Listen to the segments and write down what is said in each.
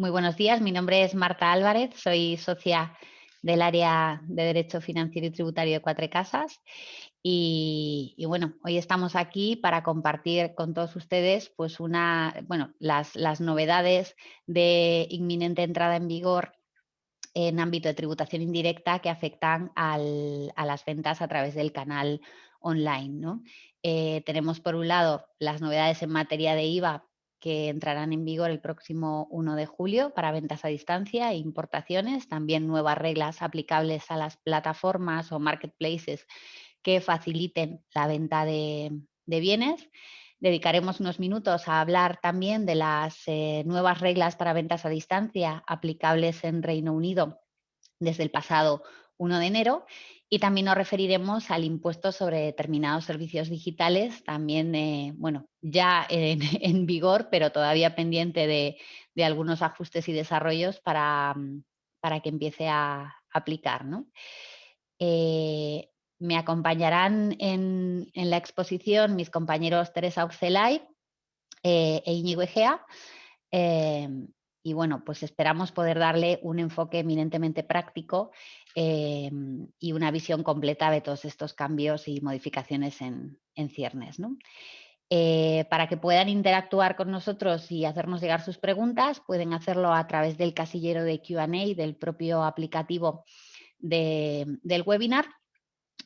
Muy buenos días, mi nombre es Marta Álvarez, soy socia del área de Derecho Financiero y Tributario de Cuatro Casas y bueno, hoy estamos aquí para compartir con todos ustedes pues las novedades de inminente entrada en vigor en ámbito de tributación indirecta que afectan a las ventas a través del canal online, ¿no? Tenemos por un lado las novedades en materia de IVA que entrarán en vigor el próximo 1 de julio para ventas a distancia e importaciones, también nuevas reglas aplicables a las plataformas o marketplaces que faciliten la venta de bienes. Dedicaremos unos minutos a hablar también de las nuevas reglas para ventas a distancia aplicables en Reino Unido desde el pasado 1 de enero y también nos referiremos al impuesto sobre determinados servicios digitales, también, ya en vigor, pero todavía pendiente de algunos ajustes y desarrollos para que empiece a aplicar, ¿no? Eh, Me acompañarán en la exposición mis compañeros Teresa Urcelay e Íñigo Egea. Eh, y bueno, pues esperamos poder darle un enfoque eminentemente práctico y una visión completa de todos estos cambios y modificaciones en ciernes, ¿no? Para que puedan interactuar con nosotros y hacernos llegar sus preguntas, pueden hacerlo a través del casillero de Q&A del propio aplicativo del webinar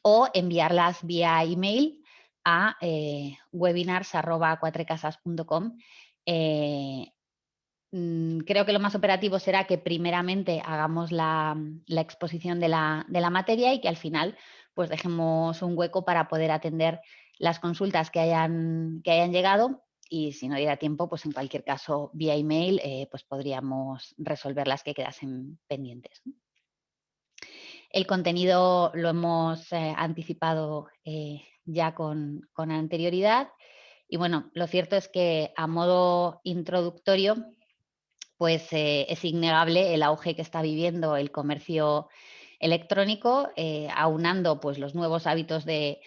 o enviarlas vía email a webinars@cuatrecasas.com. Creo que lo más operativo será que primeramente hagamos la exposición de la materia y que al final pues dejemos un hueco para poder atender las consultas que hayan llegado y si no diera tiempo, pues en cualquier caso vía email pues podríamos resolver las que quedasen pendientes, ¿no? El contenido lo hemos anticipado ya con anterioridad y bueno, lo cierto es que a modo introductorio pues es innegable el auge que está viviendo el comercio electrónico, aunando pues los nuevos hábitos de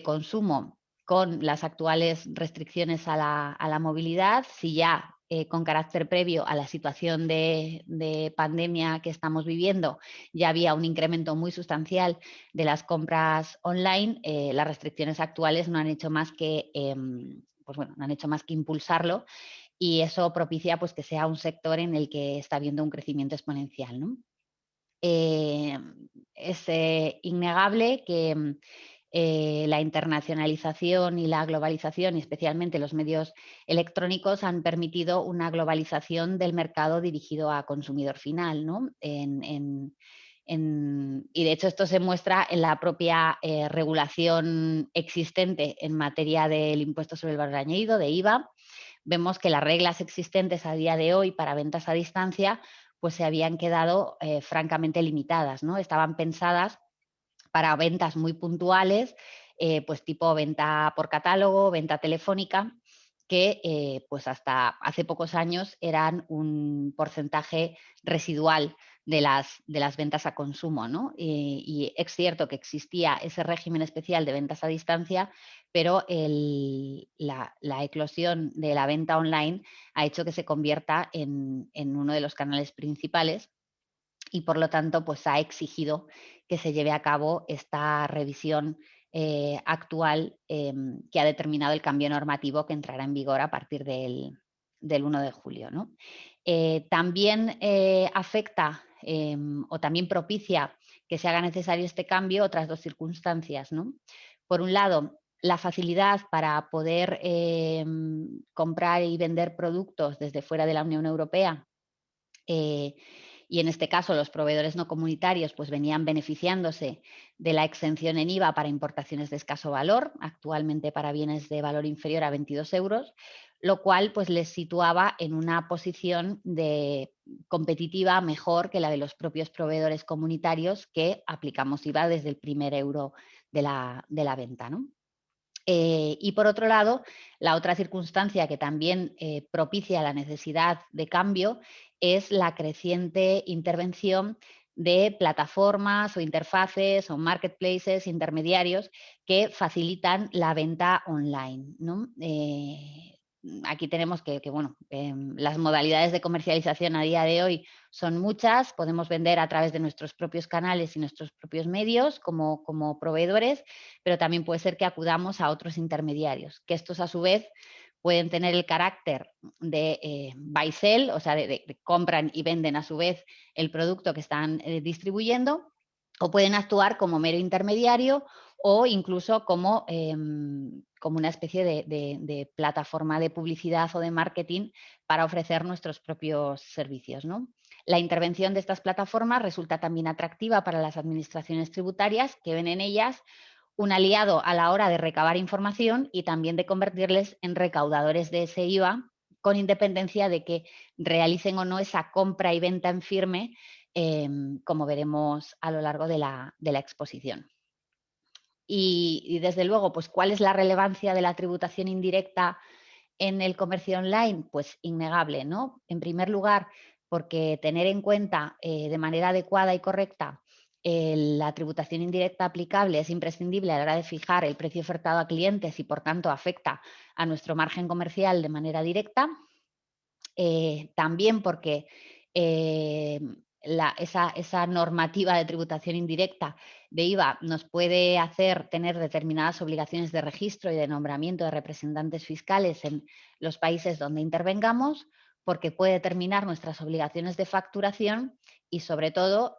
consumo con las actuales restricciones a la movilidad. Si ya con carácter previo a la situación de pandemia que estamos viviendo ya había un incremento muy sustancial de las compras online, las restricciones actuales no han hecho más que, no han hecho más que impulsarlo y eso propicia pues, que sea un sector en el que está habiendo un crecimiento exponencial, ¿no? Es innegable que la internacionalización y la globalización, y especialmente los medios electrónicos, han permitido una globalización del mercado dirigido a consumidor final, ¿no? Y de hecho esto se muestra en la propia regulación existente en materia del impuesto sobre el valor añadido, de IVA. Vemos que las reglas existentes a día de hoy para ventas a distancia pues se habían quedado francamente limitadas, ¿no? Estaban pensadas para ventas muy puntuales, pues tipo venta por catálogo, venta telefónica, que pues hasta hace pocos años eran un porcentaje residual de las ventas a consumo, ¿no? Y es cierto que existía ese régimen especial de ventas a distancia, pero la eclosión de la venta online ha hecho que se convierta en uno de los canales principales y por lo tanto pues ha exigido que se lleve a cabo esta revisión actual que ha determinado el cambio normativo que entrará en vigor a partir del 1 de julio, ¿no? También afecta o también propicia que se haga necesario este cambio otras dos circunstancias, ¿no? Por un lado, la facilidad para poder comprar y vender productos desde fuera de la Unión Europea y en este caso los proveedores no comunitarios pues venían beneficiándose de la exención en IVA para importaciones de escaso valor, actualmente para bienes de valor inferior a 22 euros, lo cual pues les situaba en una posición competitiva mejor que la de los propios proveedores comunitarios que aplicamos IVA desde el primer euro de la venta, ¿no? Y por otro lado, la otra circunstancia que también propicia la necesidad de cambio es la creciente intervención de plataformas o interfaces o marketplaces intermediarios que facilitan la venta online, ¿no? aquí tenemos que bueno, las modalidades de comercialización a día de hoy son muchas. Podemos vender a través de nuestros propios canales y nuestros propios medios como proveedores, pero también puede ser que acudamos a otros intermediarios, que estos a su vez pueden tener el carácter de buy sell, o sea, de compran y venden a su vez el producto que están distribuyendo, o pueden actuar como mero intermediario o incluso como, como una especie de plataforma de publicidad o de marketing para ofrecer nuestros propios servicios, ¿no? La intervención de estas plataformas resulta también atractiva para las administraciones tributarias, que ven en ellas un aliado a la hora de recabar información y también de convertirles en recaudadores de ese IVA, con independencia de que realicen o no esa compra y venta en firme, como veremos a lo largo de la exposición. Y desde luego, pues, ¿cuál es la relevancia de la tributación indirecta en el comercio online? Pues innegable, ¿no? En primer lugar, porque tener en cuenta de manera adecuada y correcta la tributación indirecta aplicable es imprescindible a la hora de fijar el precio ofertado a clientes y, por tanto, afecta a nuestro margen comercial de manera directa. También porque esa normativa de tributación indirecta de IVA nos puede hacer tener determinadas obligaciones de registro y de nombramiento de representantes fiscales en los países donde intervengamos, porque puede determinar nuestras obligaciones de facturación y, sobre todo,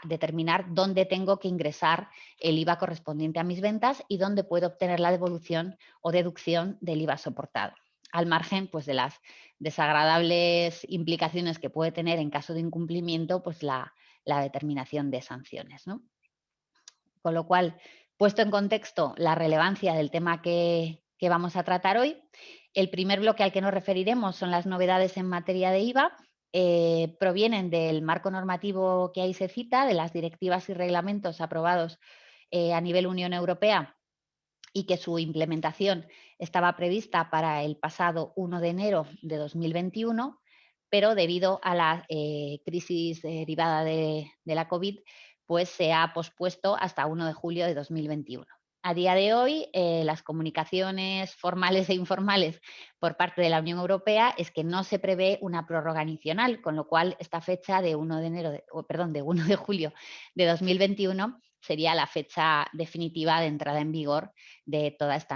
determinar dónde tengo que ingresar el IVA correspondiente a mis ventas y dónde puedo obtener la devolución o deducción del IVA soportado, al margen, pues, de las desagradables implicaciones que puede tener en caso de incumplimiento, pues la determinación de sanciones, ¿no? Con lo cual, puesto en contexto la relevancia del tema que vamos a tratar hoy, el primer bloque al que nos referiremos son las novedades en materia de IVA. Provienen del marco normativo que ahí se cita, de las directivas y reglamentos aprobados a nivel Unión Europea, y que su implementación estaba prevista para el pasado 1 de enero de 2021, pero debido a la crisis derivada de la COVID, pues se ha pospuesto hasta 1 de julio de 2021. A día de hoy, las comunicaciones formales e informales por parte de la Unión Europea es que no se prevé una prórroga adicional, con lo cual esta fecha de 1 de julio de 2021 sería la fecha definitiva de entrada en vigor de todo este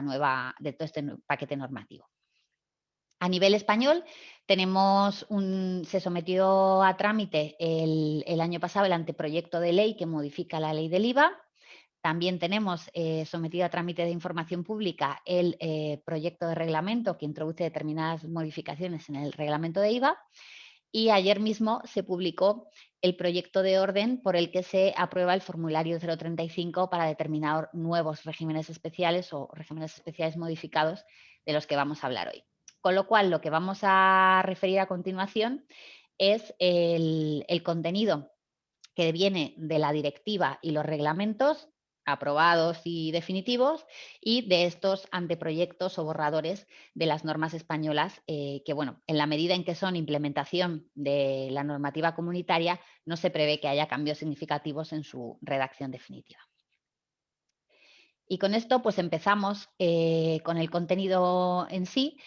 paquete normativo. A nivel español, se sometió a trámite el año pasado el anteproyecto de ley que modifica la ley del IVA. También tenemos sometido a trámite de información pública el proyecto de reglamento que introduce determinadas modificaciones en el reglamento de IVA. Y ayer mismo se publicó el proyecto de orden por el que se aprueba el formulario 035 para determinar nuevos regímenes especiales o regímenes especiales modificados de los que vamos a hablar hoy. Con lo cual, lo que vamos a referir a continuación es el contenido que viene de la directiva y los reglamentos aprobados y definitivos, y de estos anteproyectos o borradores de las normas españolas que, bueno, en la medida en que son implementación de la normativa comunitaria, no se prevé que haya cambios significativos en su redacción definitiva. Y con esto, pues empezamos con el contenido en sí,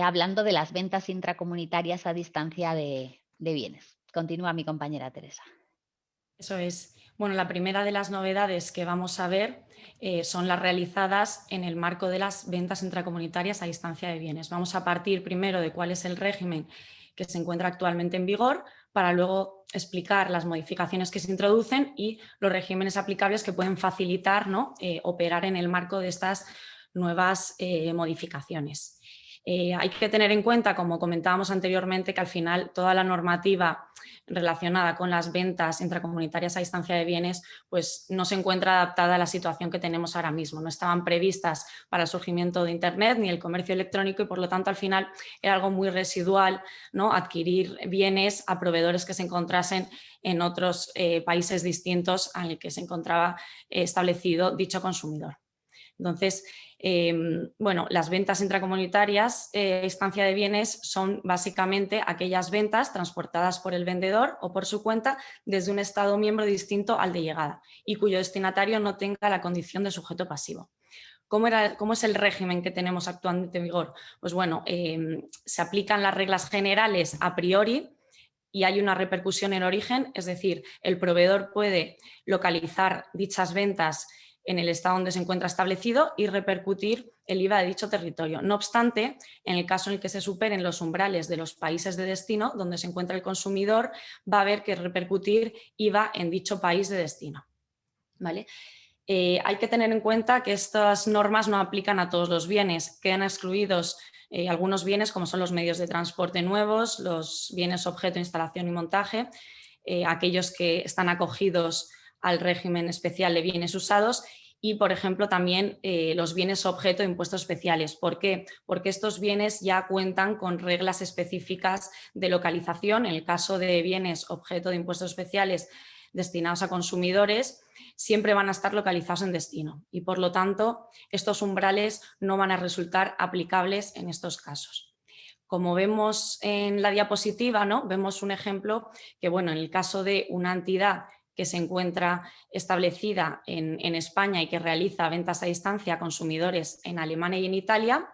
hablando de las ventas intracomunitarias a distancia de bienes. Continúa mi compañera Teresa. Eso es. Bueno, la primera de las novedades que vamos a ver son las realizadas en el marco de las ventas intracomunitarias a distancia de bienes. Vamos a partir primero de cuál es el régimen que se encuentra actualmente en vigor, para luego explicar las modificaciones que se introducen y los regímenes aplicables que pueden facilitar, ¿no?, operar en el marco de estas nuevas modificaciones. Hay que tener en cuenta, como comentábamos anteriormente, que al final toda la normativa relacionada con las ventas intracomunitarias a distancia de bienes, pues no se encuentra adaptada a la situación que tenemos ahora mismo. No estaban previstas para el surgimiento de Internet ni el comercio electrónico y, por lo tanto, al final era algo muy residual, ¿no?, adquirir bienes a proveedores que se encontrasen en otros países distintos al que se encontraba establecido dicho consumidor. Entonces, bueno, las ventas intracomunitarias a distancia de bienes son básicamente aquellas ventas transportadas por el vendedor o por su cuenta desde un Estado miembro distinto al de llegada y cuyo destinatario no tenga la condición de sujeto pasivo. ¿Cómo es el régimen que tenemos actualmente en vigor? Pues bueno, se aplican las reglas generales a priori y hay una repercusión en origen, es decir, el proveedor puede localizar dichas ventas en el estado donde se encuentra establecido y repercutir el IVA de dicho territorio. No obstante, en el caso en el que se superen los umbrales de los países de destino donde se encuentra el consumidor, va a haber que repercutir IVA en dicho país de destino. ¿Vale? Hay que tener en cuenta que estas normas no aplican a todos los bienes, quedan excluidos algunos bienes como son los medios de transporte nuevos, los bienes objeto, instalación y montaje, aquellos que están acogidos al régimen especial de bienes usados y, por ejemplo, también los bienes objeto de impuestos especiales. ¿Por qué? Porque estos bienes ya cuentan con reglas específicas de localización. En el caso de bienes objeto de impuestos especiales destinados a consumidores, siempre van a estar localizados en destino y, por lo tanto, estos umbrales no van a resultar aplicables en estos casos. Como vemos en la diapositiva, ¿no? Vemos un ejemplo que, bueno, en el caso de una entidad que se encuentra establecida en España y que realiza ventas a distancia a consumidores en Alemania y en Italia,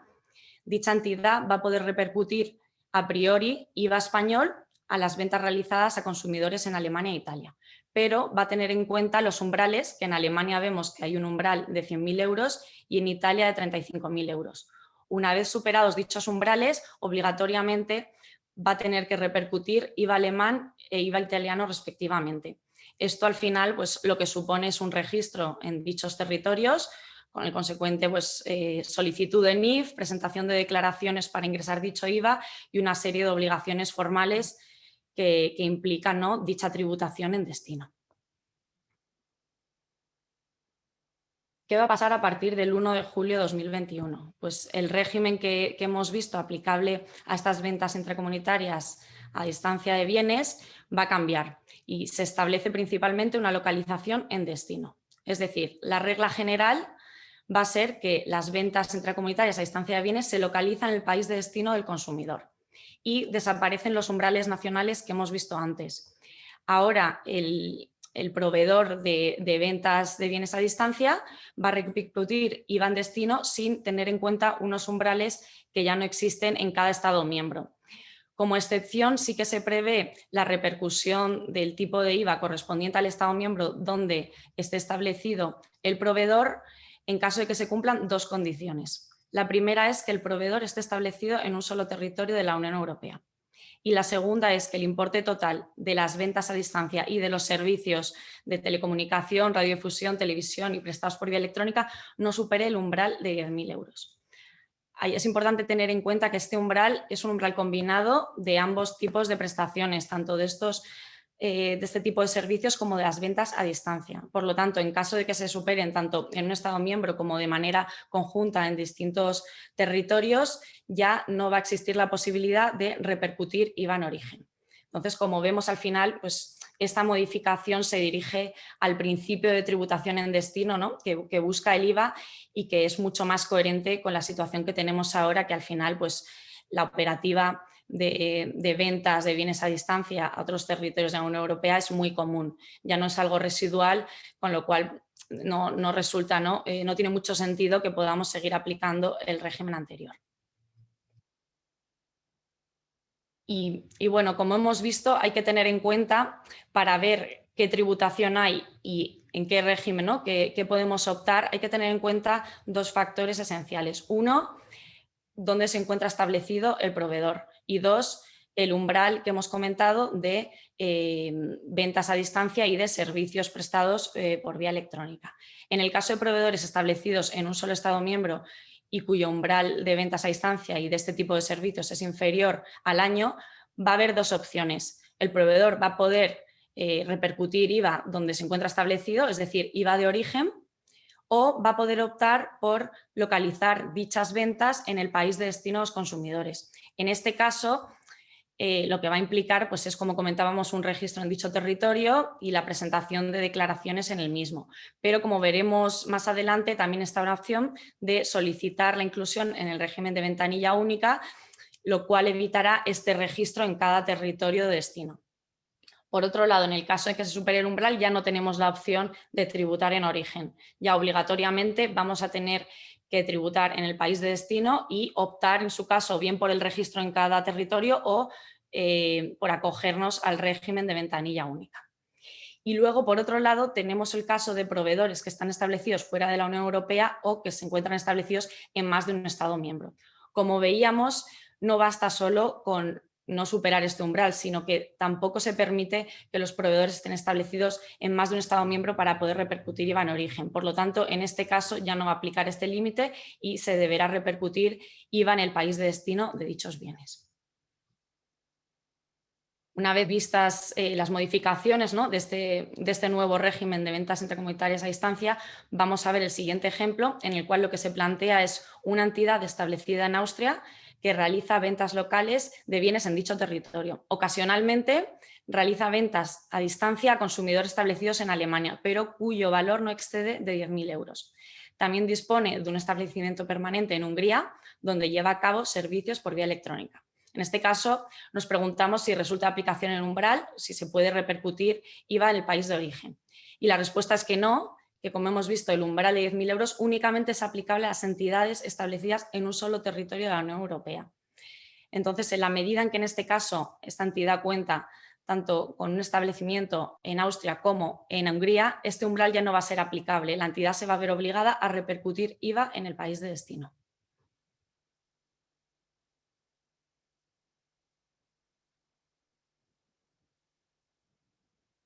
dicha entidad va a poder repercutir a priori IVA español a las ventas realizadas a consumidores en Alemania e Italia, pero va a tener en cuenta los umbrales, que en Alemania vemos que hay un umbral de 100.000 euros y en Italia de 35.000 euros. Una vez superados dichos umbrales, obligatoriamente va a tener que repercutir IVA alemán e IVA italiano respectivamente. Esto al final, pues, lo que supone es un registro en dichos territorios con el consecuente pues, solicitud de NIF, presentación de declaraciones para ingresar dicho IVA y una serie de obligaciones formales que implican, ¿no?, dicha tributación en destino. ¿Qué va a pasar a partir del 1 de julio de 2021? Pues el régimen que hemos visto aplicable a estas ventas intracomunitarias a distancia de bienes va a cambiar y se establece principalmente una localización en destino. Es decir, la regla general va a ser que las ventas intracomunitarias a distancia de bienes se localizan en el país de destino del consumidor y desaparecen los umbrales nacionales que hemos visto antes. Ahora, el proveedor de ventas de bienes a distancia va a repercutir IVA en destino sin tener en cuenta unos umbrales que ya no existen en cada Estado miembro. Como excepción, sí que se prevé la repercusión del tipo de IVA correspondiente al Estado miembro donde esté establecido el proveedor en caso de que se cumplan dos condiciones. La primera es que el proveedor esté establecido en un solo territorio de la Unión Europea. Y la segunda es que el importe total de las ventas a distancia y de los servicios de telecomunicación, radiodifusión, televisión y prestados por vía electrónica no supere el umbral de 10.000 euros. Es importante tener en cuenta que este umbral es un umbral combinado de ambos tipos de prestaciones, tanto de este tipo de servicios como de las ventas a distancia. Por lo tanto, en caso de que se superen tanto en un Estado miembro como de manera conjunta en distintos territorios, ya no va a existir la posibilidad de repercutir IVA en origen. Entonces, como vemos al final, pues esta modificación se dirige al principio de tributación en destino, ¿no?, que busca el IVA y que es mucho más coherente con la situación que tenemos ahora, que al final, pues, la operativa de ventas de bienes a distancia a otros territorios de la Unión Europea es muy común. Ya no es algo residual, con lo cual no resulta, no tiene mucho sentido que podamos seguir aplicando el régimen anterior. Y bueno, como hemos visto, hay que tener en cuenta para ver qué tributación hay y en qué régimen, ¿no?, qué podemos optar, hay que tener en cuenta dos factores esenciales. Uno, dónde se encuentra establecido el proveedor y dos, el umbral que hemos comentado de ventas a distancia y de servicios prestados por vía electrónica. En el caso de proveedores establecidos en un solo Estado miembro y cuyo umbral de ventas a distancia y de este tipo de servicios es inferior al año, va a haber dos opciones. El proveedor va a poder repercutir IVA donde se encuentra establecido, es decir, IVA de origen, o va a poder optar por localizar dichas ventas en el país de destino de los consumidores. En este caso, lo que va a implicar, pues, es, como comentábamos, un registro en dicho territorio y la presentación de declaraciones en el mismo. Pero, como veremos más adelante, también está una opción de solicitar la inclusión en el régimen de ventanilla única, lo cual evitará este registro en cada territorio de destino. Por otro lado, en el caso de que se supere el umbral, ya no tenemos la opción de tributar en origen. Ya obligatoriamente vamos a tener que tributar en el país de destino y optar, en su caso, bien por el registro en cada territorio o por acogernos al régimen de ventanilla única. Y luego, por otro lado, tenemos el caso de proveedores que están establecidos fuera de la Unión Europea o que se encuentran establecidos en más de un Estado miembro. Como veíamos, no basta solo con no superar este umbral, sino que tampoco se permite que los proveedores estén establecidos en más de un Estado miembro para poder repercutir IVA en origen. Por lo tanto, en este caso ya no va a aplicar este límite y se deberá repercutir IVA en el país de destino de dichos bienes. Una vez vistas las modificaciones, ¿no?, de este nuevo régimen de ventas intracomunitarias a distancia, vamos a ver el siguiente ejemplo, en el cual lo que se plantea es una entidad establecida en Austria que realiza ventas locales de bienes en dicho territorio. Ocasionalmente realiza ventas a distancia a consumidores establecidos en Alemania, pero cuyo valor no excede de 10.000 euros. También dispone de un establecimiento permanente en Hungría, donde lleva a cabo servicios por vía electrónica. En este caso, nos preguntamos si resulta de aplicación el umbral, si se puede repercutir IVA en el país de origen. Y la respuesta es que no, que como hemos visto, el umbral de 10.000 euros únicamente es aplicable a las entidades establecidas en un solo territorio de la Unión Europea. Entonces, en la medida en que en este caso esta entidad cuenta tanto con un establecimiento en Austria como en Hungría, este umbral ya no va a ser aplicable. La entidad se va a ver obligada a repercutir IVA en el país de destino.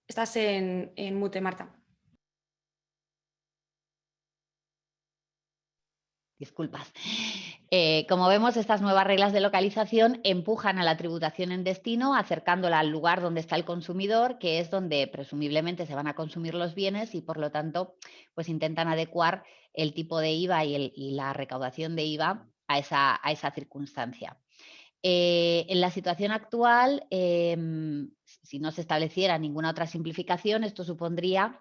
Estás en mute, Marta. Disculpas. Como vemos, estas nuevas reglas de localización empujan a la tributación en destino, acercándola al lugar donde está el consumidor, que es donde presumiblemente se van a consumir los bienes y, por lo tanto, pues intentan adecuar el tipo de IVA y la recaudación de IVA a esa circunstancia. En la situación actual, si no se estableciera ninguna otra simplificación, esto supondría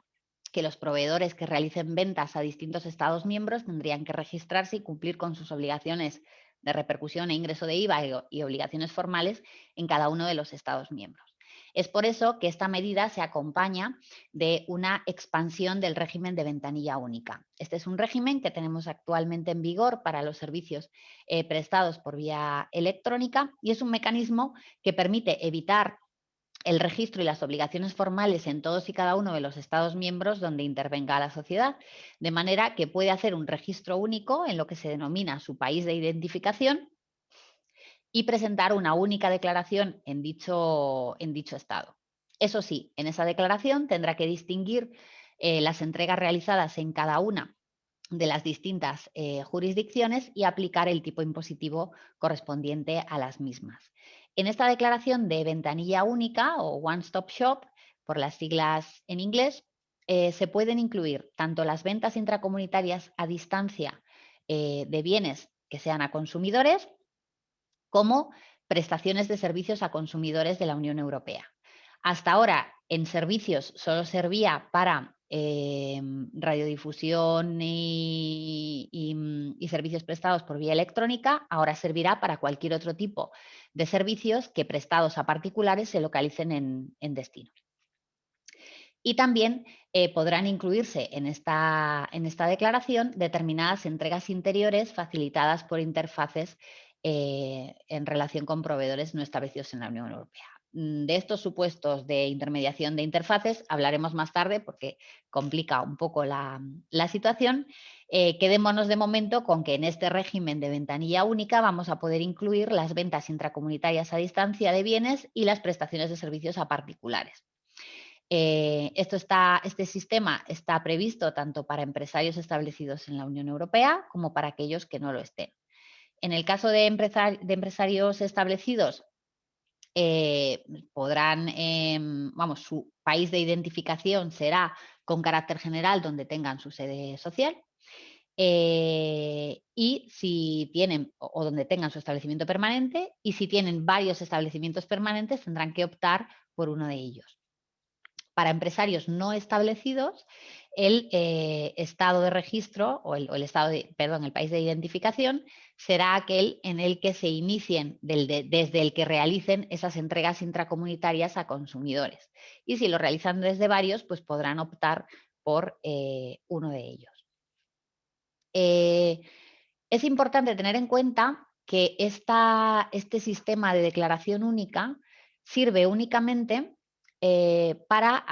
que los proveedores que realicen ventas a distintos Estados miembros tendrían que registrarse y cumplir con sus obligaciones de repercusión e ingreso de IVA y obligaciones formales en cada uno de los Estados miembros. Es por eso que esta medida se acompaña de una expansión del régimen de ventanilla única. Este es un régimen que tenemos actualmente en vigor para los servicios prestados por vía electrónica y es un mecanismo que permite evitar el registro y las obligaciones formales en todos y cada uno de los Estados miembros donde intervenga la sociedad, de manera que puede hacer un registro único en lo que se denomina su país de identificación y presentar una única declaración en dicho Estado. Eso sí, en esa declaración tendrá que distinguir las entregas realizadas en cada una de las distintas jurisdicciones y aplicar el tipo impositivo correspondiente a las mismas. En esta declaración de ventanilla única o One Stop Shop, por las siglas en inglés, se pueden incluir tanto las ventas intracomunitarias a distancia de bienes que sean a consumidores, como prestaciones de servicios a consumidores de la Unión Europea. Hasta ahora, en servicios solo servía para radiodifusión y servicios prestados por vía electrónica, ahora servirá para cualquier otro tipo de servicios que prestados a particulares se localicen en destino. Y también podrán incluirse en esta declaración determinadas entregas interiores facilitadas por interfaces en relación con proveedores no establecidos en la Unión Europea. De estos supuestos de intermediación de interfaces hablaremos más tarde porque complica un poco la situación. Quedémonos de momento con que en este régimen de ventanilla única vamos a poder incluir las ventas intracomunitarias a distancia de bienes y las prestaciones de servicios a particulares. Este sistema está previsto tanto para empresarios establecidos en la Unión Europea como para aquellos que no lo estén. En el caso de empresarios establecidos, podrán, su país de identificación será con carácter general donde tengan su sede social. Y si tienen, o donde tengan su establecimiento permanente, y si tienen varios establecimientos permanentes, tendrán que optar por uno de ellos. Para empresarios no establecidos, el estado de registro o el país de identificación será aquel en el que se inicien desde el que realicen esas entregas intracomunitarias a consumidores. Y si lo realizan desde varios, pues podrán optar por uno de ellos. Es importante tener en cuenta que este sistema de declaración única sirve únicamente para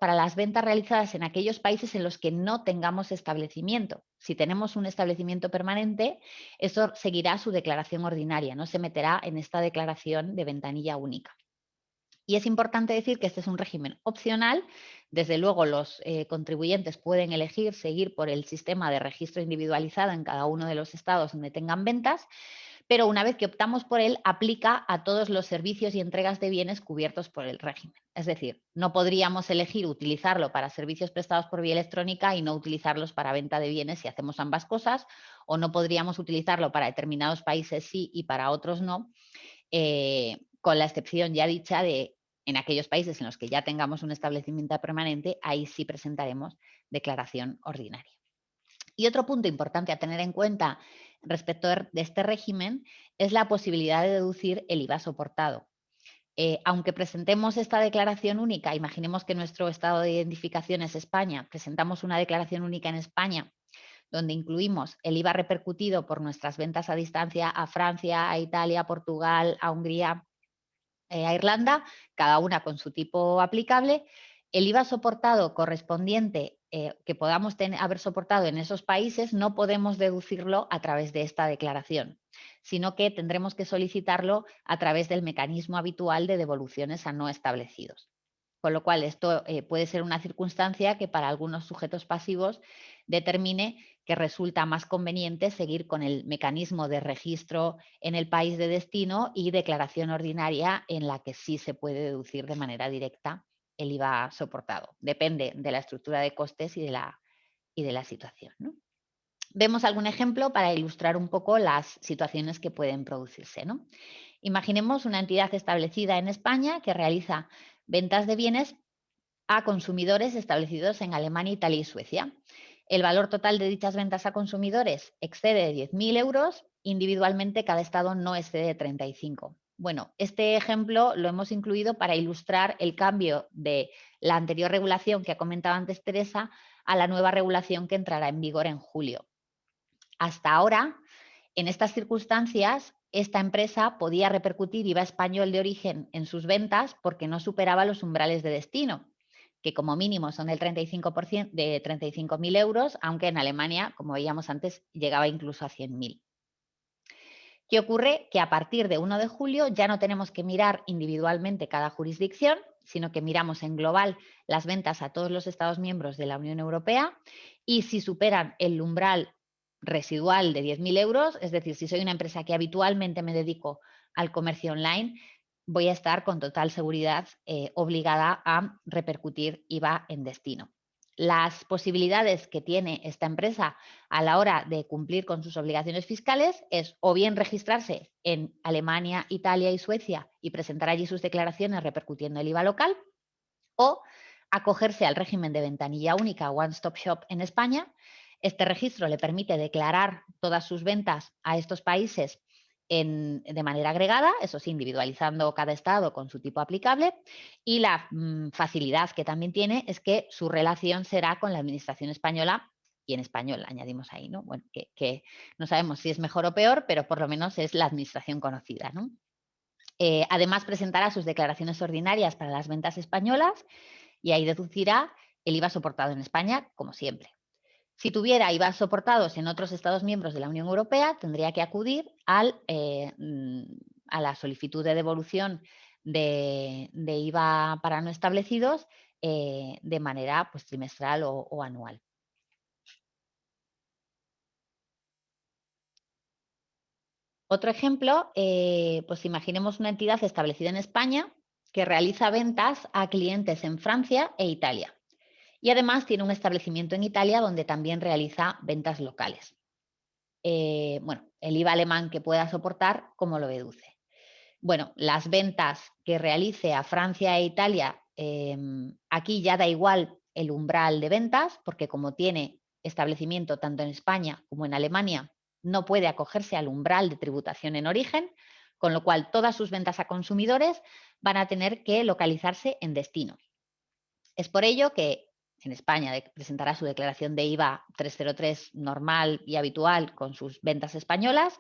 las ventas realizadas en aquellos países en los que no tengamos establecimiento. Si tenemos un establecimiento permanente, eso seguirá su declaración ordinaria, no se meterá en esta declaración de ventanilla única. Y es importante decir que este es un régimen opcional. Desde luego, los contribuyentes pueden elegir seguir por el sistema de registro individualizado en cada uno de los estados donde tengan ventas, pero una vez que optamos por él, aplica a todos los servicios y entregas de bienes cubiertos por el régimen. Es decir, no podríamos elegir utilizarlo para servicios prestados por vía electrónica y no utilizarlos para venta de bienes si hacemos ambas cosas, o no podríamos utilizarlo para determinados países sí y para otros no, con la excepción ya dicha de en aquellos países en los que ya tengamos un establecimiento permanente, ahí sí presentaremos declaración ordinaria. Y otro punto importante a tener en cuenta respecto de este régimen es la posibilidad de deducir el IVA soportado. Aunque presentemos esta declaración única, imaginemos que nuestro estado de identificación es España, presentamos una declaración única en España donde incluimos el IVA repercutido por nuestras ventas a distancia a Francia, a Italia, a Portugal, a Hungría, a Irlanda, cada una con su tipo aplicable. El IVA soportado correspondiente que podamos haber soportado en esos países no podemos deducirlo a través de esta declaración, sino que tendremos que solicitarlo a través del mecanismo habitual de devoluciones a no establecidos. Con lo cual, esto puede ser una circunstancia que para algunos sujetos pasivos determine que resulta más conveniente seguir con el mecanismo de registro en el país de destino y declaración ordinaria en la que sí se puede deducir de manera directa el IVA soportado. Depende de la estructura de costes y de la situación, ¿no? Vemos algún ejemplo para ilustrar un poco las situaciones que pueden producirse, ¿no? Imaginemos una entidad establecida en España que realiza ventas de bienes a consumidores establecidos en Alemania, Italia y Suecia. El valor total de dichas ventas a consumidores excede de 10.000 euros, individualmente cada estado no excede de 35. Bueno, este ejemplo lo hemos incluido para ilustrar el cambio de la anterior regulación que ha comentado antes Teresa a la nueva regulación que entrará en vigor en julio. Hasta ahora, en estas circunstancias, esta empresa podía repercutir IVA español de origen en sus ventas porque no superaba los umbrales de destino, que como mínimo son del 35% de 35.000 euros, aunque en Alemania, como veíamos antes, llegaba incluso a 100.000. ¿Qué ocurre? Que a partir de 1 de julio ya no tenemos que mirar individualmente cada jurisdicción, sino que miramos en global las ventas a todos los Estados miembros de la Unión Europea y si superan el umbral residual de 10.000 euros, es decir, si soy una empresa que habitualmente me dedico al comercio online, voy a estar con total seguridad obligada a repercutir IVA en destino. Las posibilidades que tiene esta empresa a la hora de cumplir con sus obligaciones fiscales es o bien registrarse en Alemania, Italia y Suecia y presentar allí sus declaraciones repercutiendo el IVA local, o acogerse al régimen de ventanilla única One Stop Shop en España. Este registro le permite declarar todas sus ventas a estos países de manera agregada, eso sí, individualizando cada estado con su tipo aplicable, y la facilidad que también tiene es que su relación será con la administración española y en español, añadimos ahí, ¿no? Bueno, que no sabemos si es mejor o peor, pero por lo menos es la administración conocida, ¿no? Además, presentará sus declaraciones ordinarias para las ventas españolas y ahí deducirá el IVA soportado en España, como siempre. Si tuviera IVA soportados en otros Estados miembros de la Unión Europea, tendría que acudir a la solicitud de devolución de IVA para no establecidos de manera pues, trimestral o anual. Otro ejemplo, pues imaginemos una entidad establecida en España que realiza ventas a clientes en Francia e Italia. Y además tiene un establecimiento en Italia donde también realiza ventas locales. Bueno, el IVA alemán que pueda soportar, ¿cómo lo deduce? Bueno, las ventas que realice a Francia e Italia, aquí ya da igual el umbral de ventas, porque como tiene establecimiento tanto en España como en Alemania, no puede acogerse al umbral de tributación en origen, con lo cual todas sus ventas a consumidores van a tener que localizarse en destino. Es por ello que en España presentará su declaración de IVA 303 normal y habitual con sus ventas españolas.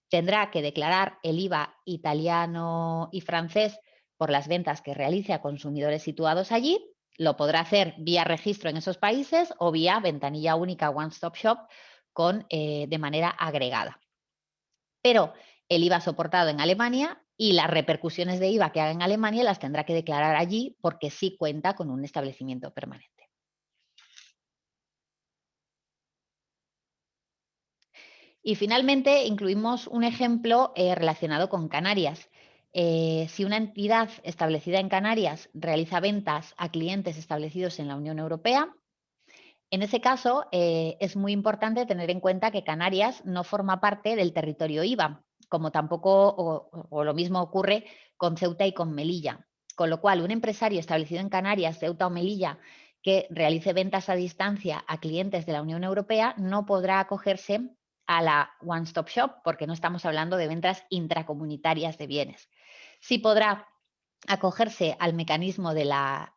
Tendrá que declarar el IVA italiano y francés por las ventas que realice a consumidores situados allí. Lo podrá hacer vía registro en esos países o vía ventanilla única One Stop Shop de manera agregada. Pero el IVA soportado en Alemania y las repercusiones de IVA que haga en Alemania las tendrá que declarar allí porque sí cuenta con un establecimiento permanente. Y finalmente incluimos un ejemplo relacionado con Canarias. Si una entidad establecida en Canarias realiza ventas a clientes establecidos en la Unión Europea, en ese caso es muy importante tener en cuenta que Canarias no forma parte del territorio IVA, como tampoco o lo mismo ocurre con Ceuta y con Melilla. Con lo cual, un empresario establecido en Canarias, Ceuta o Melilla, que realice ventas a distancia a clientes de la Unión Europea no podrá acogerse a la One Stop Shop porque no estamos hablando de ventas intracomunitarias de bienes. Sí podrá acogerse al mecanismo de la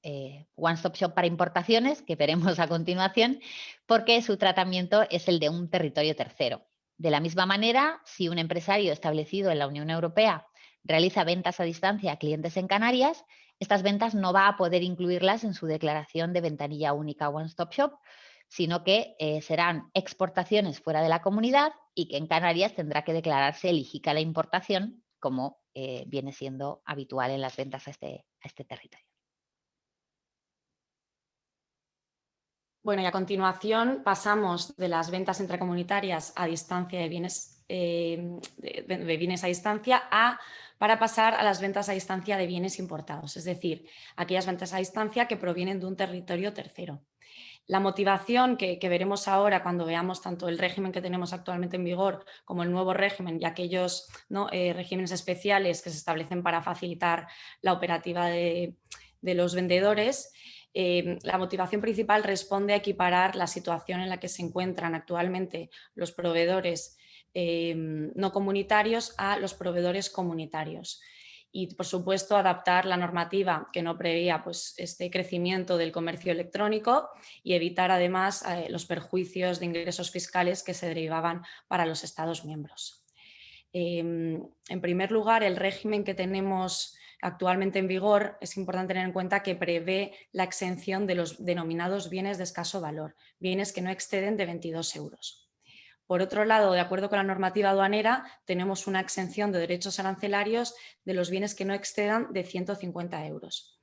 One Stop Shop para importaciones, que veremos a continuación, porque su tratamiento es el de un territorio tercero. De la misma manera, si un empresario establecido en la Unión Europea realiza ventas a distancia a clientes en Canarias, estas ventas no va a poder incluirlas en su declaración de ventanilla única One Stop Shop, sino que serán exportaciones fuera de la comunidad y que en Canarias tendrá que declararse el IJIC a la importación, como viene siendo habitual en las ventas a este territorio. Bueno, y a continuación pasamos de las ventas intracomunitarias a distancia de bienes, de bienes a distancia para pasar a las ventas a distancia de bienes importados, es decir, aquellas ventas a distancia que provienen de un territorio tercero. La motivación que veremos ahora cuando veamos tanto el régimen que tenemos actualmente en vigor como el nuevo régimen y aquellos regímenes especiales que se establecen para facilitar la operativa de los vendedores, la motivación principal responde a equiparar la situación en la que se encuentran actualmente los proveedores no comunitarios a los proveedores comunitarios. Y, por supuesto, adaptar la normativa que no preveía pues, este crecimiento del comercio electrónico y evitar, además, los perjuicios de ingresos fiscales que se derivaban para los Estados miembros. En primer lugar, el régimen que tenemos actualmente en vigor es importante tener en cuenta que prevé la exención de los denominados bienes de escaso valor, bienes que no exceden de 22 euros. Por otro lado, de acuerdo con la normativa aduanera, tenemos una exención de derechos arancelarios de los bienes que no excedan de 150 euros.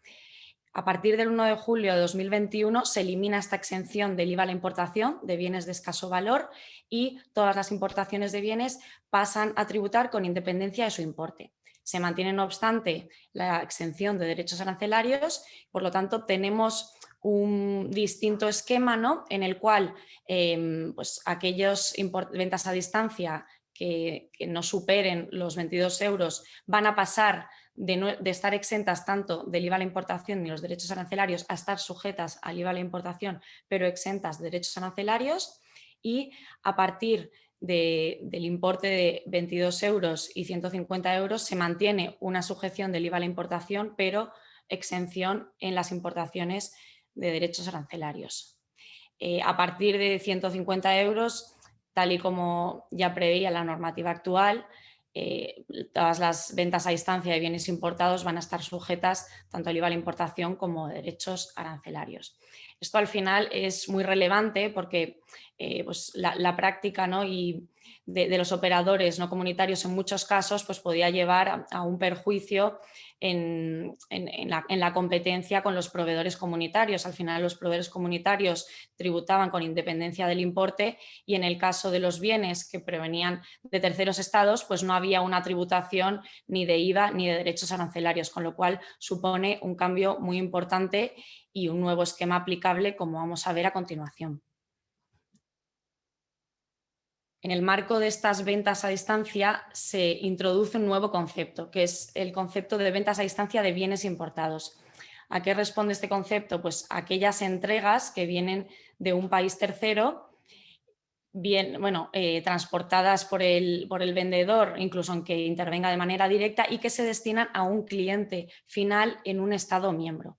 A partir del 1 de julio de 2021 se elimina esta exención del IVA a la importación de bienes de escaso valor y todas las importaciones de bienes pasan a tributar con independencia de su importe. Se mantiene, no obstante, la exención de derechos arancelarios, por lo tanto, tenemos un distinto esquema, ¿no?, en el cual pues aquellas ventas a distancia que no superen los 22 euros van a pasar de estar exentas tanto del IVA a la importación ni los derechos arancelarios a estar sujetas al IVA a la importación, pero exentas de derechos arancelarios, y a partir del importe de 22 euros y 150 euros se mantiene una sujeción del IVA a la importación, pero exención en las importaciones de derechos arancelarios. A partir de 150 euros, tal y como ya preveía la normativa actual, todas las ventas a distancia de bienes importados van a estar sujetas tanto al IVA a la importación como a derechos arancelarios. Esto al final es muy relevante porque pues la práctica, ¿no?, y de los operadores no comunitarios en muchos casos pues podía llevar a un perjuicio en la competencia con los proveedores comunitarios. Al final los proveedores comunitarios tributaban con independencia del importe y en el caso de los bienes que provenían de terceros estados pues no había una tributación ni de IVA ni de derechos arancelarios, con lo cual supone un cambio muy importante y un nuevo esquema aplicable, como vamos a ver a continuación. En el marco de estas ventas a distancia se introduce un nuevo concepto, que es el concepto de ventas a distancia de bienes importados. ¿A qué responde este concepto? Pues a aquellas entregas que vienen de un país tercero, transportadas por el vendedor, incluso aunque intervenga de manera directa, y que se destinan a un cliente final en un Estado miembro.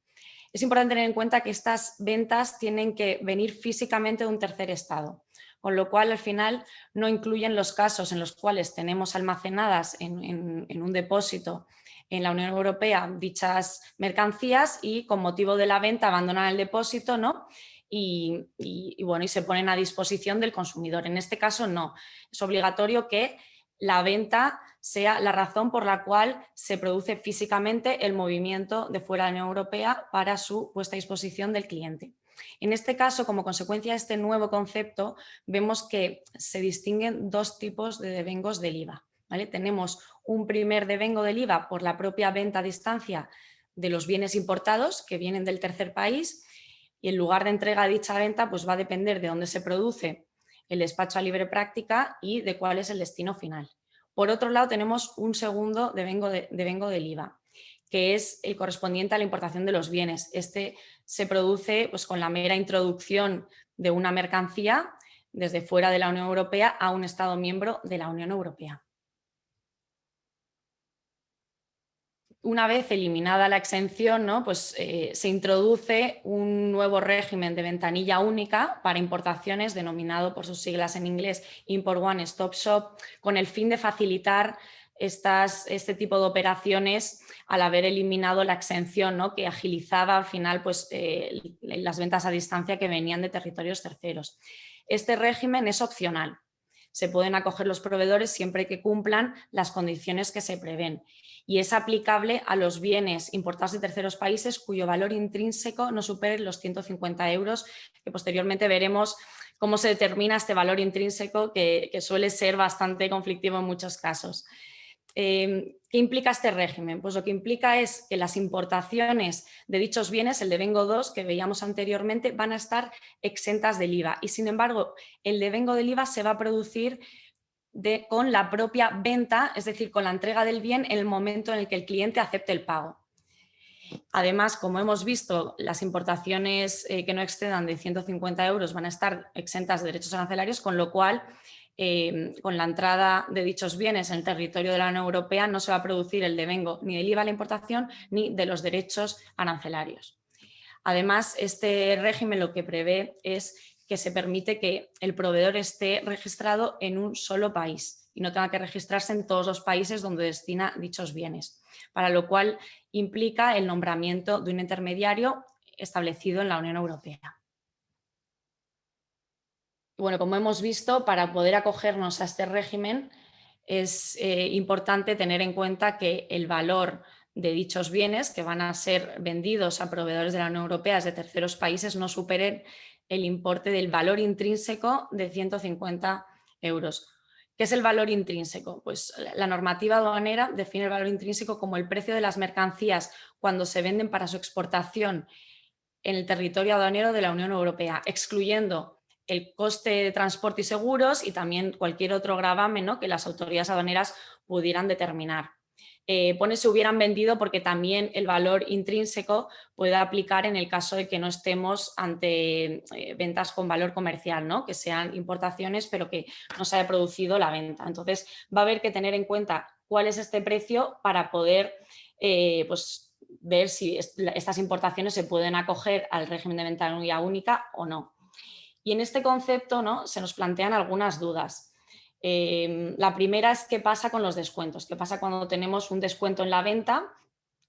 Es importante tener en cuenta que estas ventas tienen que venir físicamente de un tercer estado, con lo cual al final no incluyen los casos en los cuales tenemos almacenadas en un depósito en la Unión Europea dichas mercancías y con motivo de la venta abandonan el depósito, ¿no? Bueno, y se ponen a disposición del consumidor. En este caso no, es obligatorio que la venta sea la razón por la cual se produce físicamente el movimiento de fuera de la Unión Europea para su puesta a disposición del cliente. En este caso, como consecuencia de este nuevo concepto, vemos que se distinguen dos tipos de devengos del IVA, ¿vale? Tenemos un primer devengo del IVA por la propia venta a distancia de los bienes importados que vienen del tercer país, y el lugar de entrega de dicha venta pues, va a depender de dónde se produce el despacho a libre práctica y de cuál es el destino final. Por otro lado, tenemos un segundo devengo del IVA, que es el correspondiente a la importación de los bienes. Este se produce pues, con la mera introducción de una mercancía desde fuera de la Unión Europea a un Estado miembro de la Unión Europea. Una vez eliminada la exención, ¿no? Pues, se introduce un nuevo régimen de ventanilla única para importaciones denominado por sus siglas en inglés Import One Stop Shop, con el fin de facilitar este tipo de operaciones al haber eliminado la exención, ¿no? Que agilizaba al final pues, las ventas a distancia que venían de territorios terceros. Este régimen es opcional. Se pueden acoger los proveedores siempre que cumplan las condiciones que se prevén, y es aplicable a los bienes importados de terceros países cuyo valor intrínseco no supere los 150 euros, que posteriormente veremos cómo se determina este valor intrínseco, que suele ser bastante conflictivo en muchos casos. ¿Qué implica este régimen? Pues lo que implica es que las importaciones de dichos bienes, el devengo 2 que veíamos anteriormente, van a estar exentas del IVA, y sin embargo el devengo del IVA se va a producir con la propia venta, es decir, con la entrega del bien en el momento en el que el cliente acepte el pago. Además, como hemos visto, las importaciones que no excedan de 150 euros van a estar exentas de derechos arancelarios, con lo cual, con la entrada de dichos bienes en el territorio de la Unión Europea no se va a producir el devengo ni del IVA a la importación ni de los derechos arancelarios. Además, este régimen lo que prevé es que se permite que el proveedor esté registrado en un solo país y no tenga que registrarse en todos los países donde destina dichos bienes, para lo cual implica el nombramiento de un intermediario establecido en la Unión Europea. Bueno, como hemos visto, para poder acogernos a este régimen es importante tener en cuenta que el valor de dichos bienes que van a ser vendidos a proveedores de la Unión Europea de terceros países no superen el importe del valor intrínseco de 150 euros. ¿Qué es el valor intrínseco? Pues la normativa aduanera define el valor intrínseco como el precio de las mercancías cuando se venden para su exportación en el territorio aduanero de la Unión Europea, excluyendo el coste de transporte y seguros y también cualquier otro gravamen, ¿no?, que las autoridades aduaneras pudieran determinar. Pone se hubieran vendido porque también el valor intrínseco puede aplicar en el caso de que no estemos ante ventas con valor comercial, ¿no?, que sean importaciones pero que no se haya producido la venta. Entonces va a haber que tener en cuenta cuál es este precio para poder pues, ver si estas importaciones se pueden acoger al régimen de ventanilla única o no. Y en este concepto, ¿no?, se nos plantean algunas dudas. La primera es qué pasa con los descuentos, qué pasa cuando tenemos un descuento en la venta,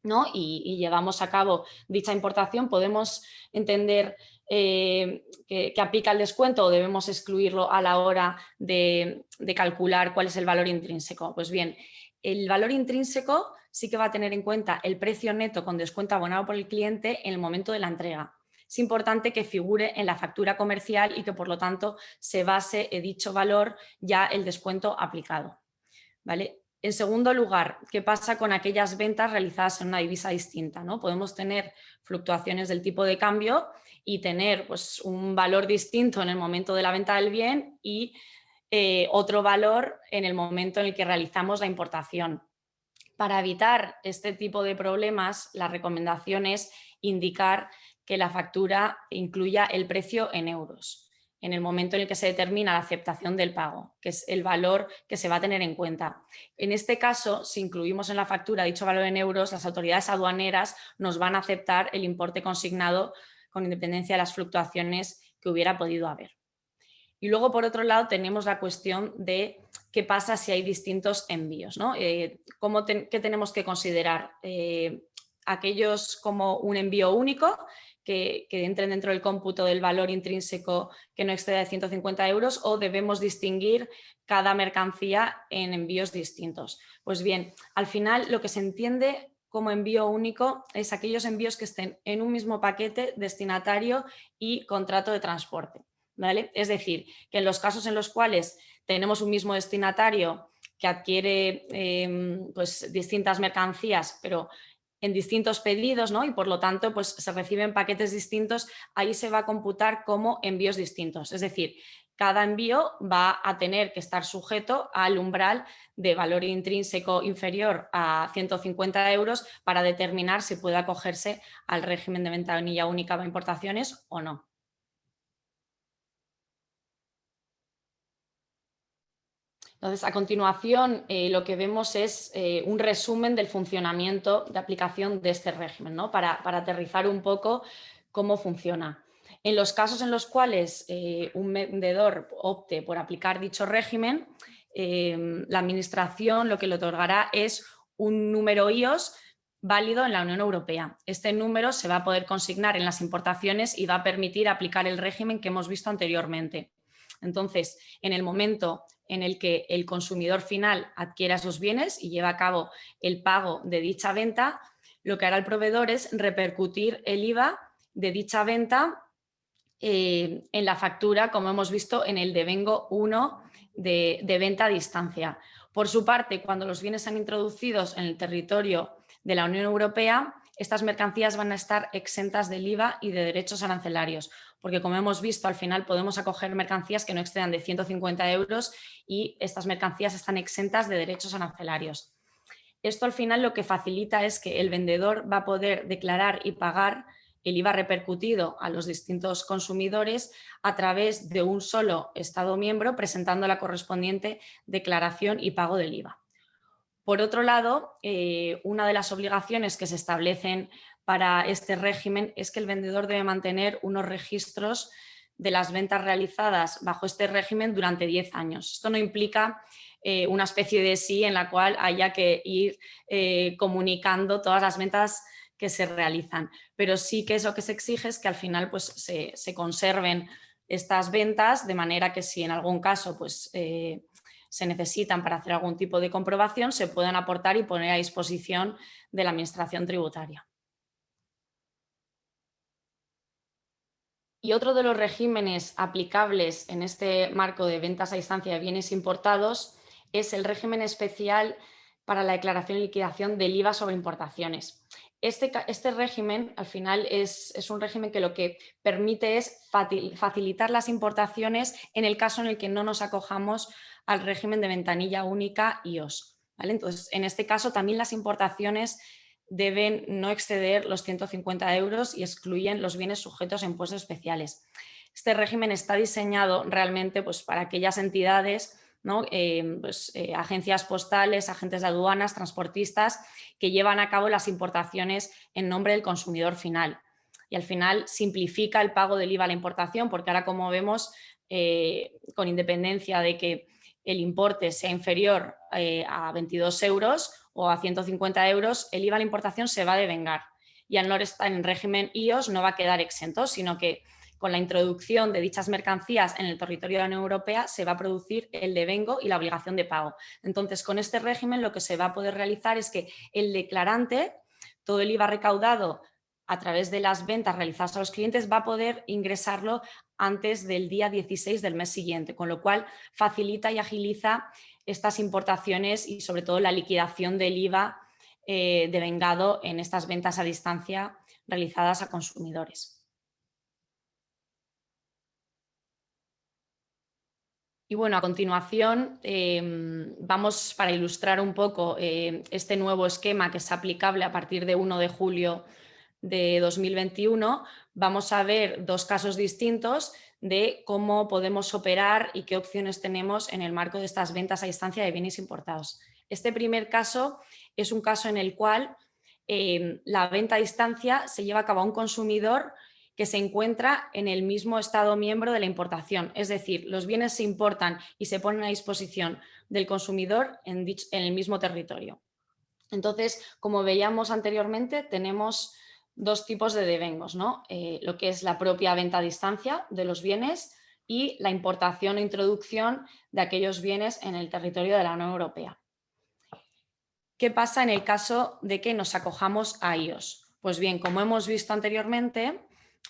¿no?, y llevamos a cabo dicha importación. ¿Podemos entender que aplica el descuento o debemos excluirlo a la hora de calcular cuál es el valor intrínseco? Pues bien, el valor intrínseco sí que va a tener en cuenta el precio neto con descuento abonado por el cliente en el momento de la entrega. Es importante que figure en la factura comercial y que, por lo tanto, se base en dicho valor ya el descuento aplicado, ¿vale? En segundo lugar, ¿qué pasa con aquellas ventas realizadas en una divisa distinta, ¿no? Podemos tener fluctuaciones del tipo de cambio y tener pues, un valor distinto en el momento de la venta del bien y otro valor en el momento en el que realizamos la importación. Para evitar este tipo de problemas, la recomendación es indicar que la factura incluya el precio en euros. en el momento en el que se determina la aceptación del pago, que es el valor que se va a tener en cuenta. En este caso, si incluimos en la factura dicho valor en euros, las autoridades aduaneras nos van a aceptar el importe consignado con independencia de las fluctuaciones que hubiera podido haber. Y luego, por otro lado, tenemos la cuestión de qué pasa si hay distintos envíos, ¿no? ¿Qué tenemos que considerar? Aquellos como un envío único, que entren dentro del cómputo del valor intrínseco que no exceda de 150 euros, o debemos distinguir cada mercancía en envíos distintos. Pues bien, al final lo que se entiende como envío único es aquellos envíos que estén en un mismo paquete, destinatario y contrato de transporte, ¿vale? Es decir, que en los casos en los cuales tenemos un mismo destinatario que adquiere pues, distintas mercancías, pero en distintos pedidos, ¿no? Y por lo tanto pues, se reciben paquetes distintos, ahí se va a computar como envíos distintos. Es decir, cada envío va a tener que estar sujeto al umbral de valor intrínseco inferior a 150 euros para determinar si puede acogerse al régimen de ventanilla única para importaciones o no. Entonces, a continuación, lo que vemos es un resumen del funcionamiento de aplicación de este régimen, ¿no? Para aterrizar un poco cómo funciona. En los casos en los cuales un vendedor opte por aplicar dicho régimen, la Administración lo que le otorgará es un número IOS válido en la Unión Europea. Este número se va a poder consignar en las importaciones y va a permitir aplicar el régimen que hemos visto anteriormente. Entonces, en el momento en el que el consumidor final adquiera esos bienes y lleva a cabo el pago de dicha venta, lo que hará el proveedor es repercutir el IVA de dicha venta en la factura, como hemos visto en el devengo 1 de venta a distancia. Por su parte, cuando los bienes sean introducidos en el territorio de la Unión Europea, estas mercancías van a estar exentas del IVA y de derechos arancelarios, porque como hemos visto, al final podemos acoger mercancías que no excedan de 150 euros y estas mercancías están exentas de derechos arancelarios. Esto al final lo que facilita es que el vendedor va a poder declarar y pagar el IVA repercutido a los distintos consumidores a través de un solo Estado miembro, presentando la correspondiente declaración y pago del IVA. Por otro lado, una de las obligaciones que se establecen para este régimen es que el vendedor debe mantener unos registros de las ventas realizadas bajo este régimen durante 10 años. Esto no implica una especie de sí en la cual haya que ir comunicando todas las ventas que se realizan, pero sí que eso que se exige es que al final pues, se conserven estas ventas de manera que si en algún caso pues, se necesitan para hacer algún tipo de comprobación, se puedan aportar y poner a disposición de la Administración tributaria. Y otro de los regímenes aplicables en este marco de ventas a distancia de bienes importados es el régimen especial para la declaración y liquidación del IVA sobre importaciones. Este régimen, al final, es un régimen que lo que permite es facilitar las importaciones en el caso en el que no nos acojamos al régimen de ventanilla única IOS, ¿vale? Entonces, en este caso, también las importaciones deben no exceder los 150 euros y excluyen los bienes sujetos a impuestos especiales. Este régimen está diseñado realmente pues, para aquellas entidades, ¿no? Agencias postales, agentes de aduanas, transportistas, que llevan a cabo las importaciones en nombre del consumidor final. Y al final simplifica el pago del IVA a la importación, porque ahora, como vemos, con independencia de que el importe sea inferior a 22 euros o a 150 euros, el IVA a la importación se va a devengar. Y al no estar en régimen IOS no va a quedar exento, sino que con la introducción de dichas mercancías en el territorio de la Unión Europea se va a producir el devengo y la obligación de pago. Entonces, con este régimen lo que se va a poder realizar es que el declarante, todo el IVA recaudado a través de las ventas realizadas a los clientes, va a poder ingresarlo antes del día 16 del mes siguiente, con lo cual facilita y agiliza estas importaciones y sobre todo la liquidación del IVA devengado en estas ventas a distancia realizadas a consumidores. Y bueno, a continuación vamos, para ilustrar un poco este nuevo esquema que es aplicable a partir de 1 de julio de 2021, vamos a ver dos casos distintos de cómo podemos operar y qué opciones tenemos en el marco de estas ventas a distancia de bienes importados. Este primer caso es un caso en el cual la venta a distancia se lleva a cabo a un consumidor que se encuentra en el mismo Estado miembro de la importación. Es decir, los bienes se importan y se ponen a disposición del consumidor en el mismo territorio. Entonces, como veíamos anteriormente, tenemos dos tipos de devengos, ¿no? Lo que es la propia venta a distancia de los bienes y la importación o introducción de aquellos bienes en el territorio de la Unión Europea. ¿Qué pasa en el caso de que nos acojamos a IOS? Pues bien, como hemos visto anteriormente,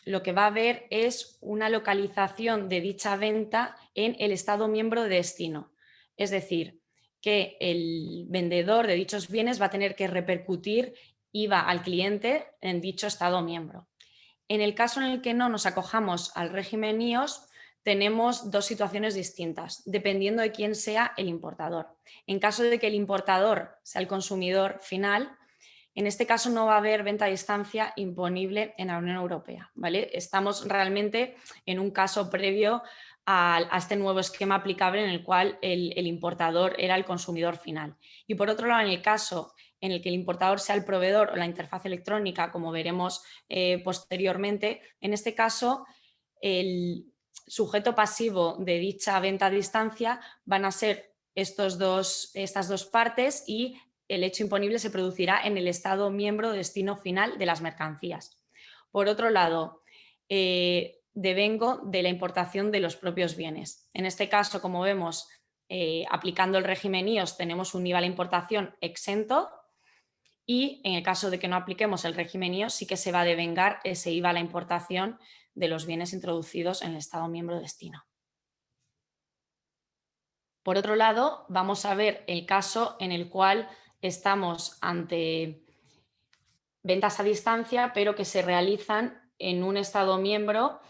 lo que va a haber es una localización de dicha venta en el Estado miembro de destino. Es decir, que el vendedor de dichos bienes va a tener que repercutir IVA al cliente en dicho Estado miembro. En el caso en el que no nos acojamos al régimen IOS, tenemos dos situaciones distintas, dependiendo de quién sea el importador. En caso de que el importador sea el consumidor final, en este caso no va a haber venta a distancia imponible en la Unión Europea, ¿vale? Estamos realmente en un caso previo a este nuevo esquema aplicable en el cual el importador era el consumidor final. Y por otro lado, en el caso en el que el importador sea el proveedor o la interfaz electrónica, como veremos posteriormente, en este caso el sujeto pasivo de dicha venta a distancia van a ser estas dos partes y el hecho imponible se producirá en el Estado miembro de destino final de las mercancías. Por otro lado, devengo de la importación de los propios bienes. En este caso, como vemos, aplicando el régimen IOS tenemos un IVA a la importación exento y en el caso de que no apliquemos el régimen IOS sí que se va a devengar ese IVA a la importación de los bienes introducidos en el Estado miembro de destino. Por otro lado, vamos a ver el caso en el cual estamos ante ventas a distancia, pero que se realizan en un Estado miembro